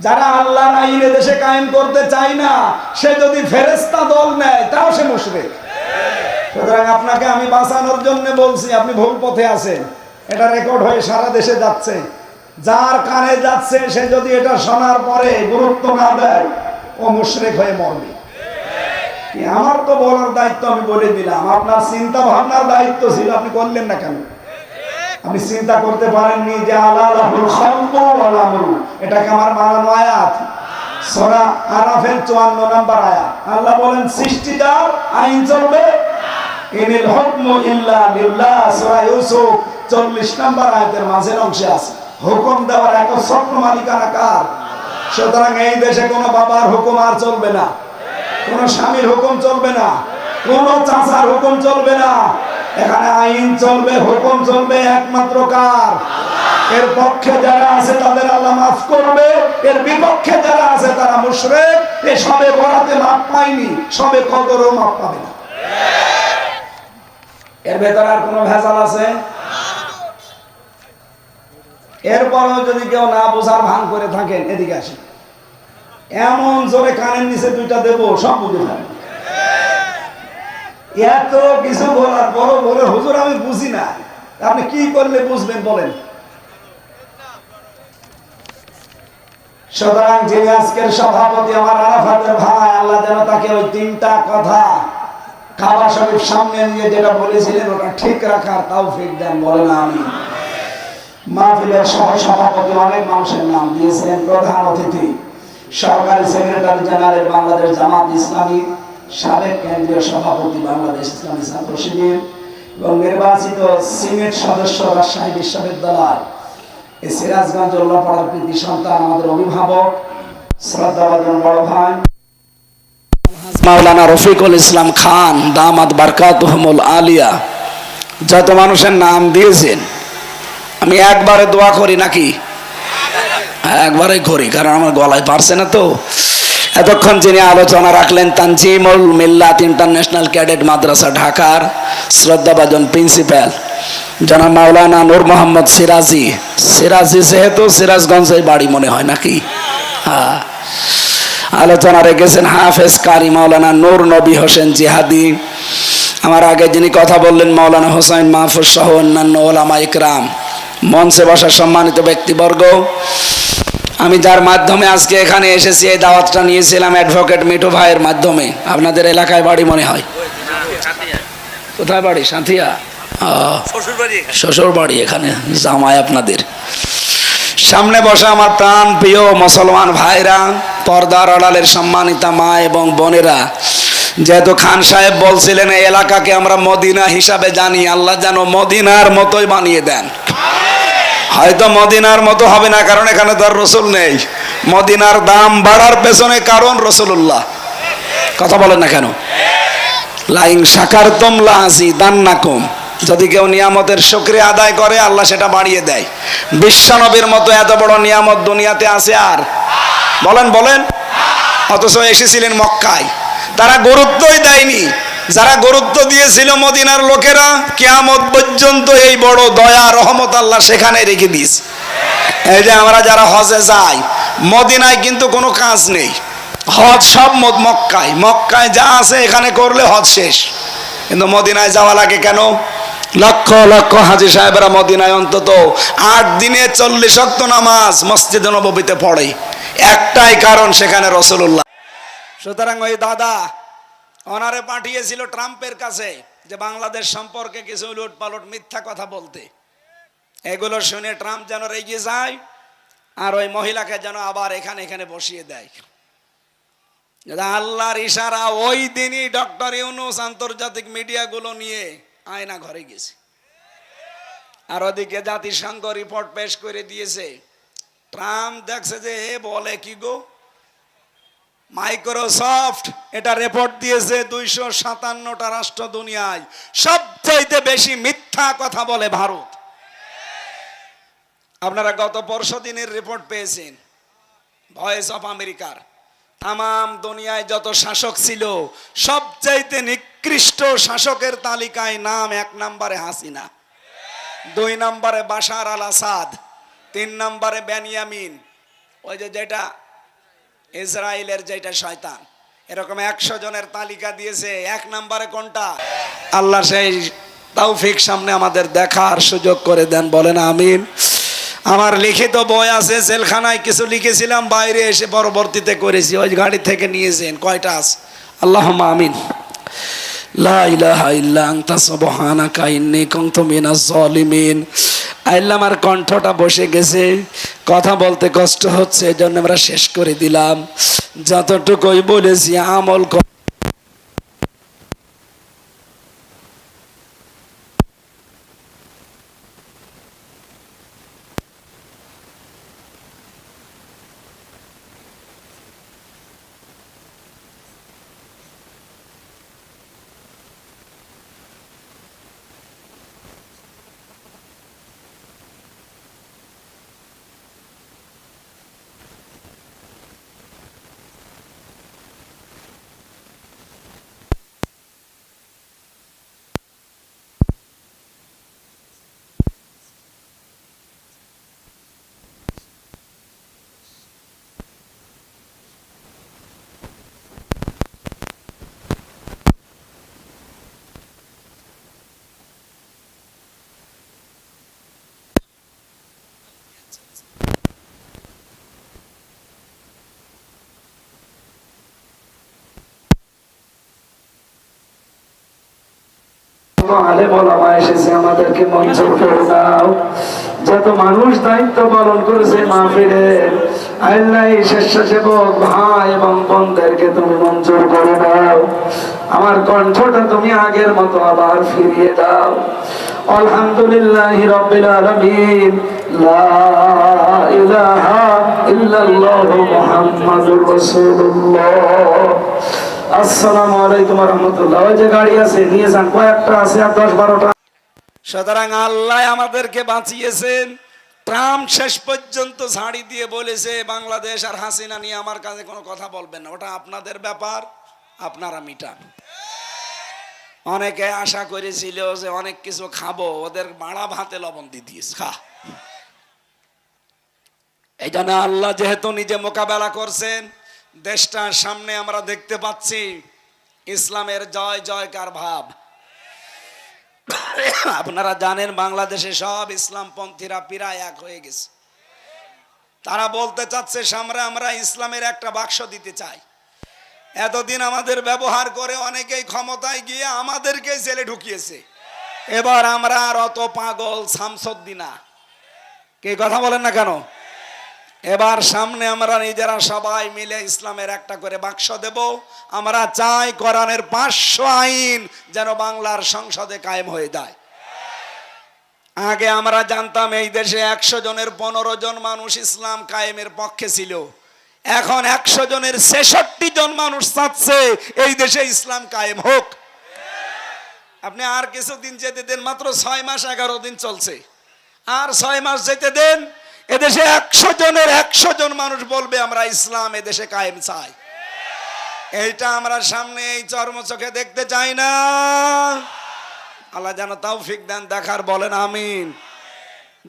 যারা আল্লাহর আইনে দেশে কায়েম করতে চায় না, সে যদি ফেরেশতা দল নেয় তাও সে মুশরিক। সুতরাং আপনাকে আমি বাঁচানোর জন্য বলছি, আপনি ভুল পথে আছেন। এটা রেকর্ড হয়ে সারা দেশে যাচ্ছে। যার কানে যাচ্ছে সে যদি এটা শোনার পরে গুরুত্ব না দেয়, ও মুশরিক হয়ে মরবে। আমার তো বলার দায়িত্ব আমি বলে দিলাম, আপনার চিন্তা ভাবনার দায়িত্ব ছিল, আপনি করলেন না কেন? আপনি চিন্তা করতে পারেননি যে আলা লাহুল খালকু ওয়াল আমরু, এটাকে আমার বানানো আয়াত। সূরা আরাফের 54 নম্বর আয়াত। আল্লাহ বলেন সৃষ্টিদার আইন চলবে। ইনিল হুকমু ইল্লা লিল্লাহ, সূরা ইউসুফ 40 নম্বর আয়াতের মাঝের অংশে আছে। হুকুম দেওয়ার একচ্ছত্র মালিকানা কার? সুতরাং এই দেশে কোনো বাবার হুকুম আর চলবে না, কোন স্বামীর হুকুম চলবে না, কোন চাচার হুকুম চলবে না। এখানে আইন চলবে, হুকুম চলবে একমাত্র কার? এর পক্ষে যারা আছে তাদের আল্লাহ মাফ করবে, এর বিপক্ষে যারা আছে তারা মুশরিক। এ সবে বরাতে মাফ পায়নি, সবে কদরও মাফ পাবে না। এর ভেতরে আর কোনো ভেজাল আছে? এরপরও যদি কেউ না বোঝার ভান করে থাকেন, এদিকে আসেন। এমন জোরে কানের নিচে 2টা দেব, সব বুঝে যাবে। এত কিছু বলার পর বলে হুজুর আমি বুঝি না, আপনি কি করলে বুঝবেন বলেন? সুতরাং যিনি আজকের সভাপতি আমার আরাফাতের ভাই, আল্লাহ যেন তাকে ওই 3টা কথা কাবা শরীফ সামনে নিয়ে যেটা বলেছিলেন ওটা ঠিক রাখার তৌফিক দেন, বলেন আমিন। মাহফিলের সহ-সভাপতি অনেক মানুষের নাম দিয়েছেন। প্রধান অতিথি সরকারি সেক্রেটারি জেনারেল বাংলাদেশ জামাত ইসলামী, সাবেক কেন্দ্রীয় সভাপতি বাংলাদেশ ইসলামী ছাত্র শিবির এবং নির্বাচিত সিনেট সদস্য রাজশাহী বিশ্ববিদ্যালয় এই সিরাজগঞ্জ উল্লাপাড়ার কৃতি সন্তান, আমাদের অভিভাবক শ্রদ্ধাভাজন বড় ভাই মাওলানা রফিকুল ইসলাম খান দামাত বারকাতুহুমুল আলিয়া, যত মানুষের নাম দিয়েছেন আমি একবারে দোয়া করি নাকি? একবারে করি, কারণ আমার গলায় পারছে না তো। এতক্ষণ যিনি আলোচনা রাখলেন তানজিমুল মিল্লাত ইন্টারন্যাশনাল ক্যাডেট মাদ্রাসা ঢাকার শ্রদ্ধাভাজন প্রিন্সিপাল জনাব মাওলানা নূর মোহাম্মদ সিরাজি। সিরাজি যেহেতু সিরাজগঞ্জের বাড়ি মনে হয় নাকি? হ্যাঁ। আলোচনা রেখেছেন হাফেজ কারি মাওলানা নূর নবী হোসেন জিহাদি। আমার আগে যিনি কথা বললেন মাওলানা হোসাইন মাহফুজ সহ অন্যান্য ওলামা ইকরাম, মঞ্চে বসা সম্মানিত ব্যক্তিবর্গ। আমি যার মাধ্যমে আজকে এখানে এসেছি, এই দাওয়াতটা নিয়েছিলাম অ্যাডভোকেট মিঠু ভাইয়ের মাধ্যমে। আপনাদের এলাকায় বাড়ি মনে হয়? কোথায় বাড়ি? সাঁথিয়া। শ্বশুর বাড়ি এখানে, জামাই আপনাদের। সামনে বসা আমার প্রাণ প্রিয় মুসলমান ভাইরা, পর্দার আড়ালের সম্মানিতা মা এবং বোনেরা, যেহেতু খান সাহেব বলছিলেন এই এলাকাকে আমরা মদিনা হিসাবে জানি, আল্লাহ যেন মদিনার মতোই বানিয়ে দেন। হয়তো মদিনার মতো হবে না, কারণ এখানে তার রসুল নেই। মদিনার দাম বাড়ার পেছনে কারণ রসুল্লাহ। কথা বলেন না কেন? লাইন শাকারতুম লাযিদান্নাকুম, যদি কেউ নিয়ামতের শুকরিয়া আদায় করে আল্লাহ সেটা বাড়িয়ে দেয়। বিশ্বনবীর মতো এত বড় নিয়ামত দুনিয়াতে আছে আর? বলেন বলেন। অথচ এসেছিলেন মক্কায়, তারা গুরুত্বই দেয়নি। যারা গুরুত্ব দিয়েছিল মদিনার লোকেরা, কিয়ামত পর্যন্ত এই বড় দয়া রহমত আল্লাহ সেখানে রেখে দিয়েছে। এই যে আমরা যারা হজে যাই, মদিনায় কিন্তু কোনো কাজ নেই, হজ সব মক্কায়। মক্কায় যা আছে এখানে করলে হজ শেষ, কিন্তু মদিনায় যাওয়া লাগে কেন? লক্ষ লক্ষ হাজী সাহেবরা মদিনায় অন্তত 8 দিনে 40 ওয়াক্ত নামাজ মসজিদে নববীতে পড়ে, একটাই কারণ সেখানে রাসূলুল্লাহ। সুতরাং ওই দাদা ওনারে পাঠিয়েছিল ট্রাম্পের কাছে যে বাংলাদেশ সম্পর্কে কিছু উলট পালট মিথ্যা কথা বলতে। এগুলো শুনে ট্রাম্প যেন রেগে যায় আর ওই মহিলাকে যেন আবার এখানে বসিয়ে দেয়। আল্লাহর ইশারা, ওই দিনই ডক্টর ইউনূস আন্তর্জাতিক মিডিয়াগুলো নিয়ে আয়না ঘরে গেছে, আর ওদিকে জাতিসংঘ রিপোর্ট পেশ করে দিয়েছে। ট্রাম্প দেখছে যে এ বলে কি গো, মাইক্রোসফট এটা রিপোর্ট দিয়েছে 257টা রাষ্ট্র দুনিয়ায় সবচাইতে বেশি মিথ্যা কথা বলে ভারত। আপনারা গত পরশু দিনের রিপোর্ট পেয়েছেন ভয়েস অফ আমেরিকার। তামাম দুনিয়ায় যত শাসক ছিল সবচাইতে নিকৃষ্ট শাসকের তালিকায় নাম 1 নম্বরে হাসিনা, 2 নম্বরে বাশার আল আসাদ, 3 নম্বরে বেনিয়ামিন, ওই যেটা ইসরায়েলের যেটা শয়তান। এরকম 100 জনের তালিকা দিয়েছে। 1 নম্বরে কোনটা? আল্লাহ সেই তৌফিক সামনে আমাদের দেখার সুযোগ করে দেন, বলেন আমিন। আমার লিখিত বই আছে, জেলখানায় কিছু লিখেছিলাম, বাইরে এসে পরবর্তীতে করেছি, ওই গাড়ি থেকে নিয়েছেন। কয়টা আছে? আল্লাহুম্মা আমিন। লা ইলাহা ইল্লা আনতা সুবহানাকা ইন্নী কুনতু মিনাজ জালিমিন। আল্লাহ, আমার কণ্ঠটা বসে গেছে, কথা বলতে কষ্ট হচ্ছে, এজন্য আমরা শেষ করে দিলাম। যতটুকুই বলেছি আমল যত আলেম ওলামা এসেছে আমাদেরকে মঞ্জুর করে দাও। যত মানুষ দায়িত্ব পালন করেছে মাহফিলের, আল্লাহ এই স্বেচ্ছাসেবক ভাই এবং বোনদেরকে তুমি মঞ্জুর করে দাও। আমার কণ্ঠটা তুমি আগের মতো আবার ফিরিয়ে দাও। আলহামদুলিল্লাহি রাব্বিল আলামিন, লা ইলাহা ইল্লাল্লাহু মুহাম্মাদুর রাসূলুল্লাহ। আসসালামু আলাইকুম ওয়া রাহমাতুল্লাহ। ওই যে গাড়ি আছে নিয়ে যান, কয়েকটা আছে আর 10-12টা। সুতরাং আল্লাহ আমাদেরকে বাঁচিয়েছেন। ট্রাম্প শেষ পর্যন্ত ঝাড়ি দিয়ে বলেছে বাংলাদেশ আর হাসিনা নিয়ে আমার কাছে কোনো কথা বলবেন না, ওটা আপনাদের ব্যাপার, আপনারা মিটান। অনেকে আশা করেছিল যে অনেক কিছু খাবো, ওদের মাড়া ভাতে লবণ দিয়ে দিয়েছে খা। এই জন্য আল্লাহ যেহেতু নিজে মোকাবেলা করছেন, দেশটার সামনে আমরা দেখতে পাচ্ছি ইসলামের জয় জয়কার ভাব। আপনারা জানেন বাংলাদেশে সব ইসলামপন্থীরা প্রায় এক হয়ে গেছে। তারা বলতে চাচ্ছে সামনে আমরা ইসলামের একটা বাক্স দিতে চাই। এতদিন আমাদের ব্যবহার করে অনেকেই ক্ষমতায় গিয়ে আমাদেরকে জেলে ঢুকিয়েছে। এবার আমরা আর অত পাগল শামসুদ্দিনা, কে কথা বলেন না কেন? এবার সামনে আমরা নিজেরা সবাই মিলে ইসলামের একটা করে বাক্স দেব। আমরা চাই কোরআনের 500 আইন যেন বাংলার সংসদে কায়েম হয়ে যায়। আগে আমরা জানতাম এই দেশে 100 জনের 15 জন মানুষ ইসলাম কায়েমের পক্ষে ছিল। এখন 100 জনের 66 জন মানুষ চাচ্ছে এই দেশে ইসলাম কায়েম হোক। আপনি আর কিছুদিন যেতে দেন, মাত্র 6 মাস 11 দিন চলছে, আর 6 মাস যেতে দেন, এদেশে 100 জনের 100 জন মানুষ বলবে আমরা ইসলাম এদেশে কায়েম চাই। এইটা আমরা সামনে এই চর্মচোখে দেখতে চাই না। আল্লাহ যেন তৌফিক দেন দেখার, বলেন আমিন।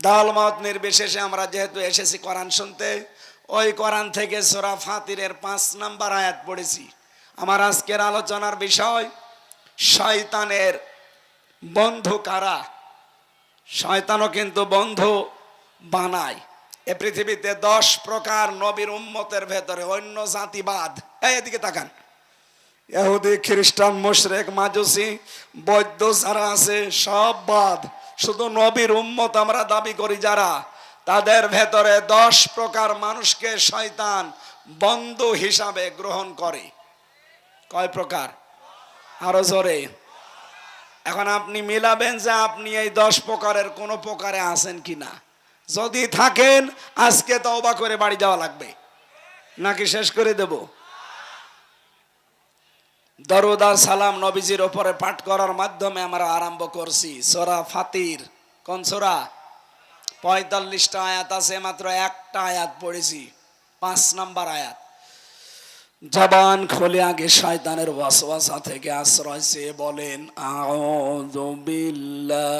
দল মত নির্বিশেষে আমরা যেহেতু এসেছি কোরআন শুনতে, ওই কোরআন থেকে সূরা ফাতিরের 5 নম্বর আয়াত পড়েছি। আমার আজকের আলোচনার বিষয় শয়তানের বন্ধু কারা। শয়তানও কিন্তু বন্ধু বানায়। এ পৃথিবীতে 10 প্রকার নবীর উম্মতের ভেতরে অন্য জাতিবাদ, এদিকে তাকান, ইহুদি খ্রিস্টান মুশরিক মাজুসি বৌদ্ধ যারা আছে সব বাদ, শুধু নবীর উম্মত আমরা দাবি করি যারা, তাদের ভেতরে 10 প্রকার মানুষকে শয়তান বন্ধু হিসাবে গ্রহণ করে। কয় প্রকার? আরো জোরে। এখন আপনি মিলাবেন যে আপনি এই 10 প্রকারের কোন প্রকারে আছেন কিনা। যদি থাকেন আজকে তওবা করে বাড়ি যাওয়া লাগবে, নাকি শেষ করে দেব? দরুদ আর সালাম নবীজির উপরে পাঠ করার মাধ্যমে আমরা আরম্ভ করছি সূরা ফাতির। কোন সূরা? 45টা আয়াত আছে, মাত্র একটা আয়াত পড়েছি, 5 নাম্বার আয়াত। জবান খুলে আগে শয়তানের ওয়াসওয়াসা থেকে আশ্রয় চেয়ে বলেন আউযু বিল্লাহ।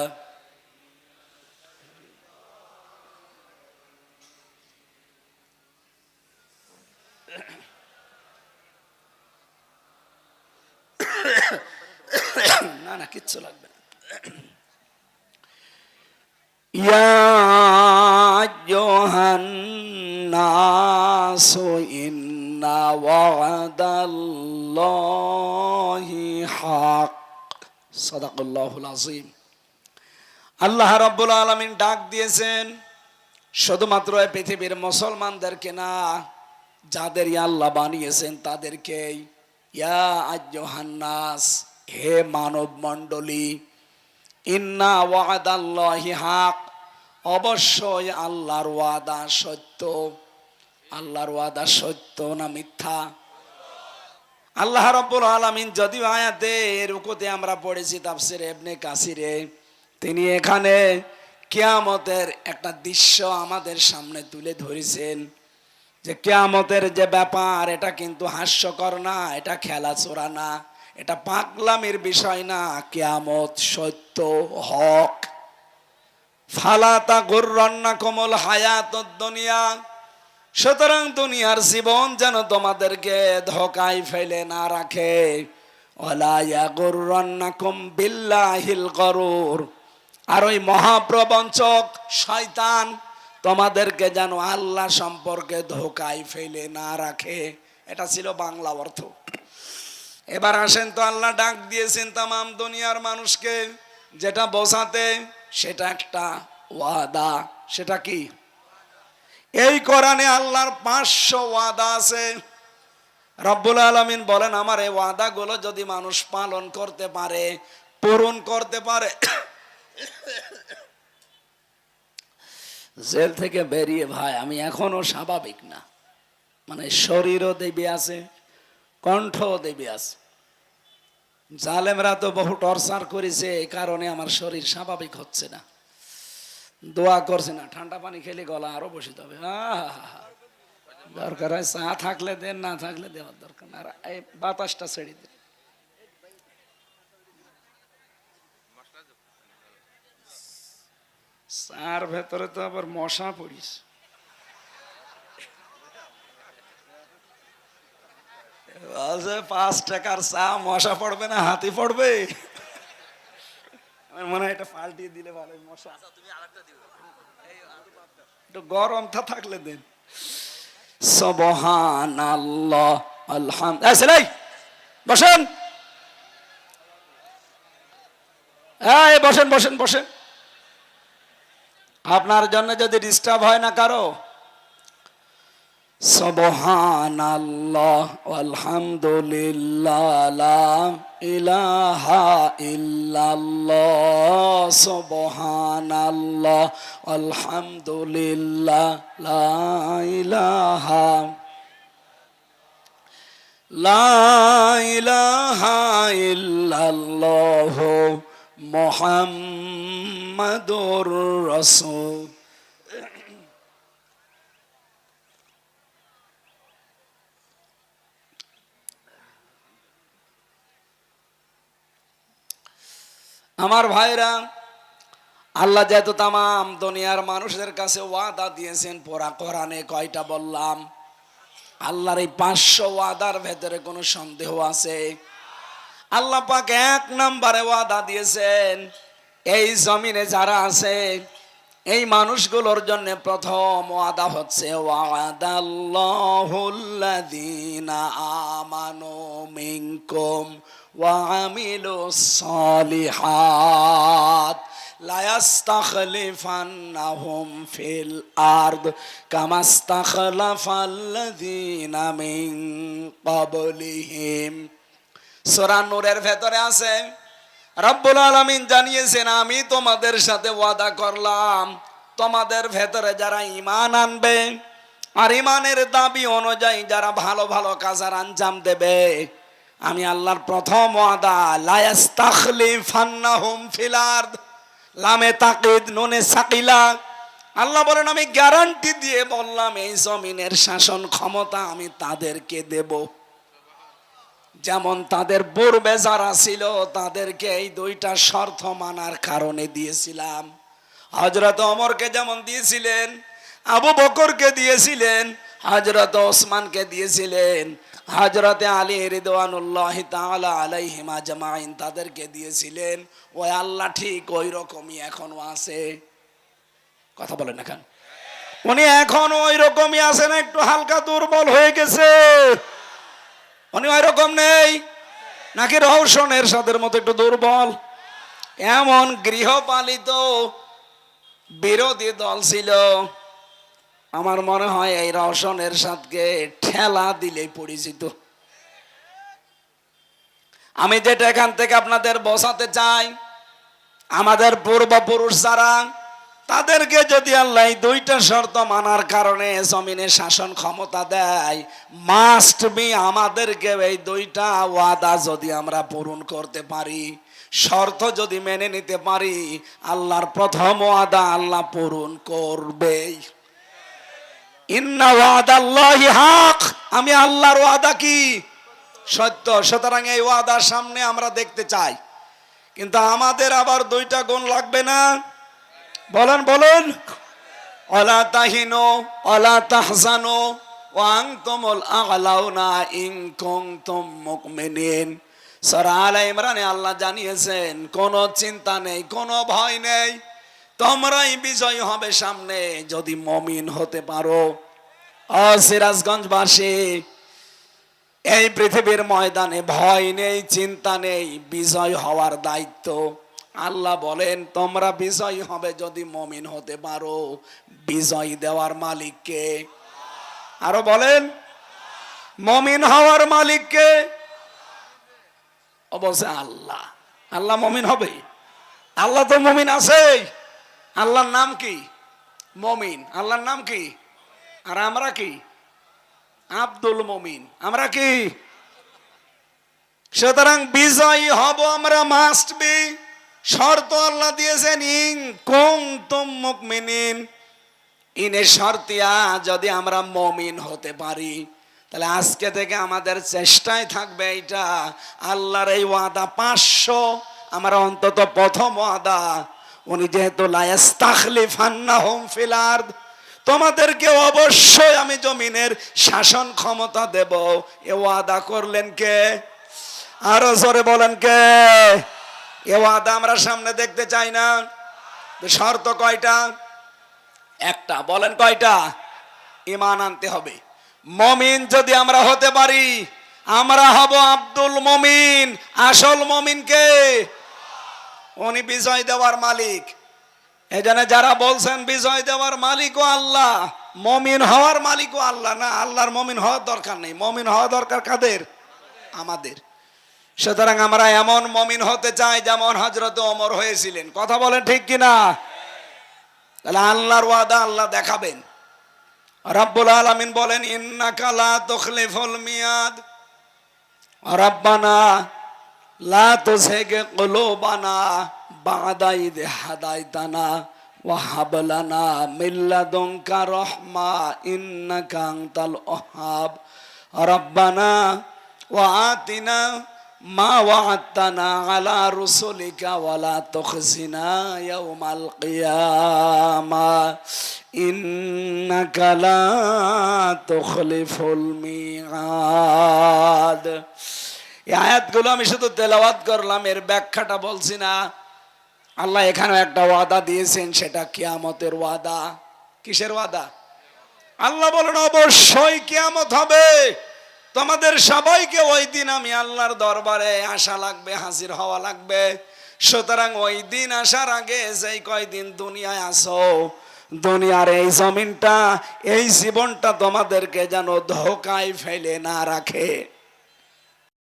না না কিচ্ছু লাগবে না। ইয়া আইয়ুহান নাসু ইন্না ওয়াদাল্লাহি হক। সাদাকাল্লাহুল আযীম। আল্লাহ রাব্বুল আলামিন ডাক দিয়েছেন শুধুমাত্র এই পৃথিবীর মুসলমানদেরকে না, যাদের আল্লাহ বানিয়েছেন তাদেরকেই। ইয়া আইয়ুহান নাস, হে মানব মণ্ডলী, ইন্না ওয়াদাল্লাহি হক, অবশ্যই আল্লাহর ওয়াদা সত্য। আল্লাহর ওয়াদা সত্য না মিথ্যা? আল্লাহ রাব্বুল আলামিন যদিও আয়াতে রুকুতে আমরা পড়েছি তাফসিরে ইবনে কাসিরে, তিনি এখানে কিয়ামতের একটা দৃশ্য আমাদের সামনে তুলে ধরেছেন যে কিয়ামতের যে ব্যাপার, এটা কিন্তু হাস্যকর না, এটা খেলাচোরা না, এটা পাগলামির বিষয় না। কিয়ামত সত্য, হক। ফালা তাগুররান্নাকুমুল হায়াতুদ দুনিয়া, সুতরাং দুনিয়ার জীবন যেন তোমাদেরকে ধোঁকায় ফেলে না রাখে। ওয়ালা ইয়াগুররান্নাকুম বিল্লাহিল গরুর, আর ওই মহাপ্রবঞ্চক শয়তান তোমাদেরকে যেন আল্লাহ সম্পর্কে ধোঁকায় ফেলে না রাখে। এটা ছিল বাংলা অর্থ। এবার আসেন তো, আল্লাহ ডাক দিয়েছেন তামাম দুনিয়ার মানুষকে যেটা বোঝাতে সেটা একটা ওয়াদা। সেটা কি? এই কোরআনে আল্লাহর 500 ওয়াদা আছে। রব্বুল আলামিন বলেন আমার এই ওয়াদাগুলো যদি মানুষ পালন করতে পারে, পূরণ করতে পারে, জেল থেকে বেরিয়ে ভাই আমি এখনো স্বাভাবিক না, মানে শরীরও দেবী আছে, কণ্ঠও দেবী আছে। জালেমরা তো বহু টর্চার করেছে, এই কারণে আমার শরীর স্বাভাবিক হচ্ছে না। দোয়া করছে না, ঠান্ডা পানি খেলে গলা আরো বসে যাবে। দরকার হয় চা থাকলে দেন, না থাকলে দেওয়ার দরকার না, এই বাতাসটা ছেড়ে দেন। চার ভেতরে তো আবার মশা পড়িস। 5 টাকার চা মশা পড়বে না হাতি পড়বে? আমার মনে হয় এটা পাল্টিয়ে দিলে ভালো। মশা একটু গরমটা থাকলে দেন। সুবহানাল্লাহ আলহামদুলিল্লাহ। বসেন, বসেন বসেন বসেন। আপনার জন্য যদি ডিস্টার্ব হয় না কারো, সুবহানাল্লাহ আলহামদুলিল্লাহ লা ইলাহা ইল্লাল্লাহ, সুবহানাল্লাহ আলহামদুলিল্লাহ লা ইলাহা ইল্লাল্লাহ মুহাম্মাদুর রাসূল। আমার ভাইরা, আল্লাহ যেহেতু তামাম দুনিয়ার মানুষদের কাছে ওয়াদা দিয়েছেন, পুরা কোরআনে কয়টা বললাম? আল্লাহর এই 500 ওয়াদার ভেতরে কোনো সন্দেহ আছে? আল্লাহ পাক 1 নম্বরে ওয়াদা দিয়েছেন, এই জমিনে যারা আছে এই মানুষগুলোর জন্য প্রথম ওয়াদা হচ্ছে ওয়াদাল্লাহুল্লাযীনা আমানু মিনকুম ওয়া আমিলুস সালিহাত লা ইস্তাখলিফান্নাহুম ফিল আরদ কামা ইস্তাখলাফাল্লাযীনা মিন ক্বাবলিহিম। সূরা নূরের ভেতরে আছে, রব্বুল আলামিন জানিয়েছেন আমি তোমাদের সাথে ওয়াদা করলাম, তোমাদের ভেতরে যারা ঈমান আনবে আর ঈমানের দাবি অনুযায়ী যারা ভালো ভালো কাজের আঞ্জাম দেবে, আমি আল্লাহর প্রথম ওয়াদা লা ইস্তাখলিফান্নাহুম ফিল আরদ, লামে তাকিদ নুনে সাকিলা। আল্লাহ বলেন আমি গ্যারান্টি দিয়ে বললাম এই জমিনের শাসন ক্ষমতা আমি তাদেরকে দেব, যেমন তাদের পূর্বে যারা ছিল তাদেরকে এই 2টা শর্ত মানার কারণে দিয়েছিলাম। হযরত ওমরকে যেমন দিয়েছিলেন, আবু বকরকে দিয়েছিলেন, হযরত ওসমানকে দিয়েছিলেন, হযরত আলী রিদওয়ানুল্লাহি তাআলা আলাইহিম আজমাইন তাদেরকে দিয়েছিলেন। ওই আল্লাহ ঠিক ওই রকমই এখনো আছে। কথা বলেন না কেন? উনি এখন ওই রকমই আছেন, একটু হালকা দুর্বল হয়ে গেছে। উনি ওই রকম নেই নাকি রওশনের সাদের মতো একটু দুর্বল? এমন গৃহপালিত বিরোধী দল ছিল, আমার মনে হয় এই রওশনের সাথে ঠেলা দিলেই পরিচিত। আমি যেটা এখান থেকে আপনাদের বোঝাতে চাই, আমাদের পূর্বপুরুষ যারা, তাদেরকে যদি আল্লাহ 2টা শর্ত মানার কারণে জমিনে শাসন ক্ষমতা দেয়, মাস্ট বি আমাদেরকে এই 2টা ওয়াদা যদি আমরা পূরণ করতে পারি, শর্ত যদি মেনে নিতে পারি, আল্লাহর প্রথম ওয়াদা আল্লাহ পূরণ করবেই। ইন্না ওয়াদাল্লাহি হক, আমি আল্লাহর ওয়াদা কি সত্য। সুতরাং এই ওয়াদার সামনে আমরা দেখতে চাই, কিন্তু আমাদের আবার 2টা গুণ লাগবে না? বলেন বলেন। ওয়ালা তাহিনু ওয়ালা তাহজানু ওয়া আনতুমুল আ'লাউনা ইন কুনতুম মুমিনিন। সূরা আলে ইমরানে আল্লাহ জানিয়েছেন কোনো চিন্তা নেই, কোনো ভয় নেই, তোমরাই বিজয়ী হবে সামনে যদি মুমিন হতে পারো। ও সিরাজগঞ্জবাসী, এই পৃথিবীর ময়দানে ভয় নেই, চিন্তা নেই, বিজয় হওয়ার দায়িত্ব আল্লাহ বলেন তোমরা বিজয়ী হবে যদি মুমিন হতে পারো। বিজয় দেওয়ার মালিক কে? আরো বলেন, মুমিন হওয়ার মালিক কে? অবশ্যই আল্লাহ। আল্লাহ মুমিন হবে? আল্লাহ তো মুমিন আছে। আল্লাহর নাম কি? মুমিন। আল্লাহর নাম কি? আর আমরা কি? আব্দুল মুমিন। আমরা কি? সুতরাং বিজয়ী হব আমরা, মাস্ট বি। শর্ত আল্লাহ দিয়েছেন, ইন কুনতুম মুমিনিন। ইনে শর্তিয়া, যদি আমরা মুমিন হতে পারি তাহলে আজকে থেকে আমাদের চেষ্টায় থাকবে এইটা, আল্লাহর এই ওয়াদা 500 আমরা অন্তত প্রথম ওয়াদা, উনি যেহেতু লা ইস্তাখলিফান্নাহুম ফিল আরদ, তোমাদেরকে অবশ্যই আমি জমিনের শাসন ক্ষমতা দেব, এ ওয়াদা করলেন কে? আরো জোরে বলেন কে? এ ওয়াদা আমরা সামনে দেখতে চাই না? শর্ত কয়টা? একটা। বলেন কয়টা? ঈমান আনতে হবে। মুমিন যদি আমরা হতে পারি, আমরা হব আব্দুল মুমিন। আসল মুমিন কে? উনি বিজয় দেওয়ার মালিক। এজন্য যারা বলছেন বিজয় দেওয়ার মালিকও আল্লাহ, মুমিন হওয়ার মালিকও আল্লাহ, না, আল্লাহর মুমিন হওয়ার দরকার নেই। মুমিন হওয়া দরকার কাদের? আমাদের। সুতরাং আমরা এমন মুমিন হতে চাই যেমন হযরত ওমর হয়েছিলেন। কথা বলেন ঠিক কিনা? তাহলে আল্লাহর ওয়াদা আল্লাহ দেখাবেন। রব্বুল আলামিন বলেন, ইন্নাকা লা তুখলিফুল মিয়াদ, রব্বানা লা তুযিগ কুলুবানা বা'দা ইয হাদাইতানা ওয়া হাব লানা মিন লাদুনকা রাহমা ইন্নাকা আনতাল ওয়াহ্হাব, রব্বানা ওয়া আতিনা মা ওয়া'আদতানা আলা রুসুলিকা ওয়া লা তুখজিনা ইয়াওমাল কিয়ামাহ ইন্নাকা লা তুখলিফুল মিআদ। এই আয়াতগুলো আমি শুধু তেলাওয়াত করলাম, এর ব্যাখ্যাটা বলছি না। আল্লাহ এখানেও একটা ওয়াদা দিয়েছেন, সেটা কিয়ামতের ওয়াদা। কিসের ওয়াদা? আল্লাহ বলেন অবশ্যই কিয়ামত হবে, তোমাদের সবাইকে ওই দিন আমি আল্লাহর দরবারে আসা লাগবে, হাজির হওয়া লাগবে। সুতরাং ওই দিন আসার আগে যেই কয়দিন দুনিয়ায় আসো, দুনিয়ার এই জমিনটা, এই জীবনটা তোমাদেরকে যেন ধোকায় ফেলে না রাখে।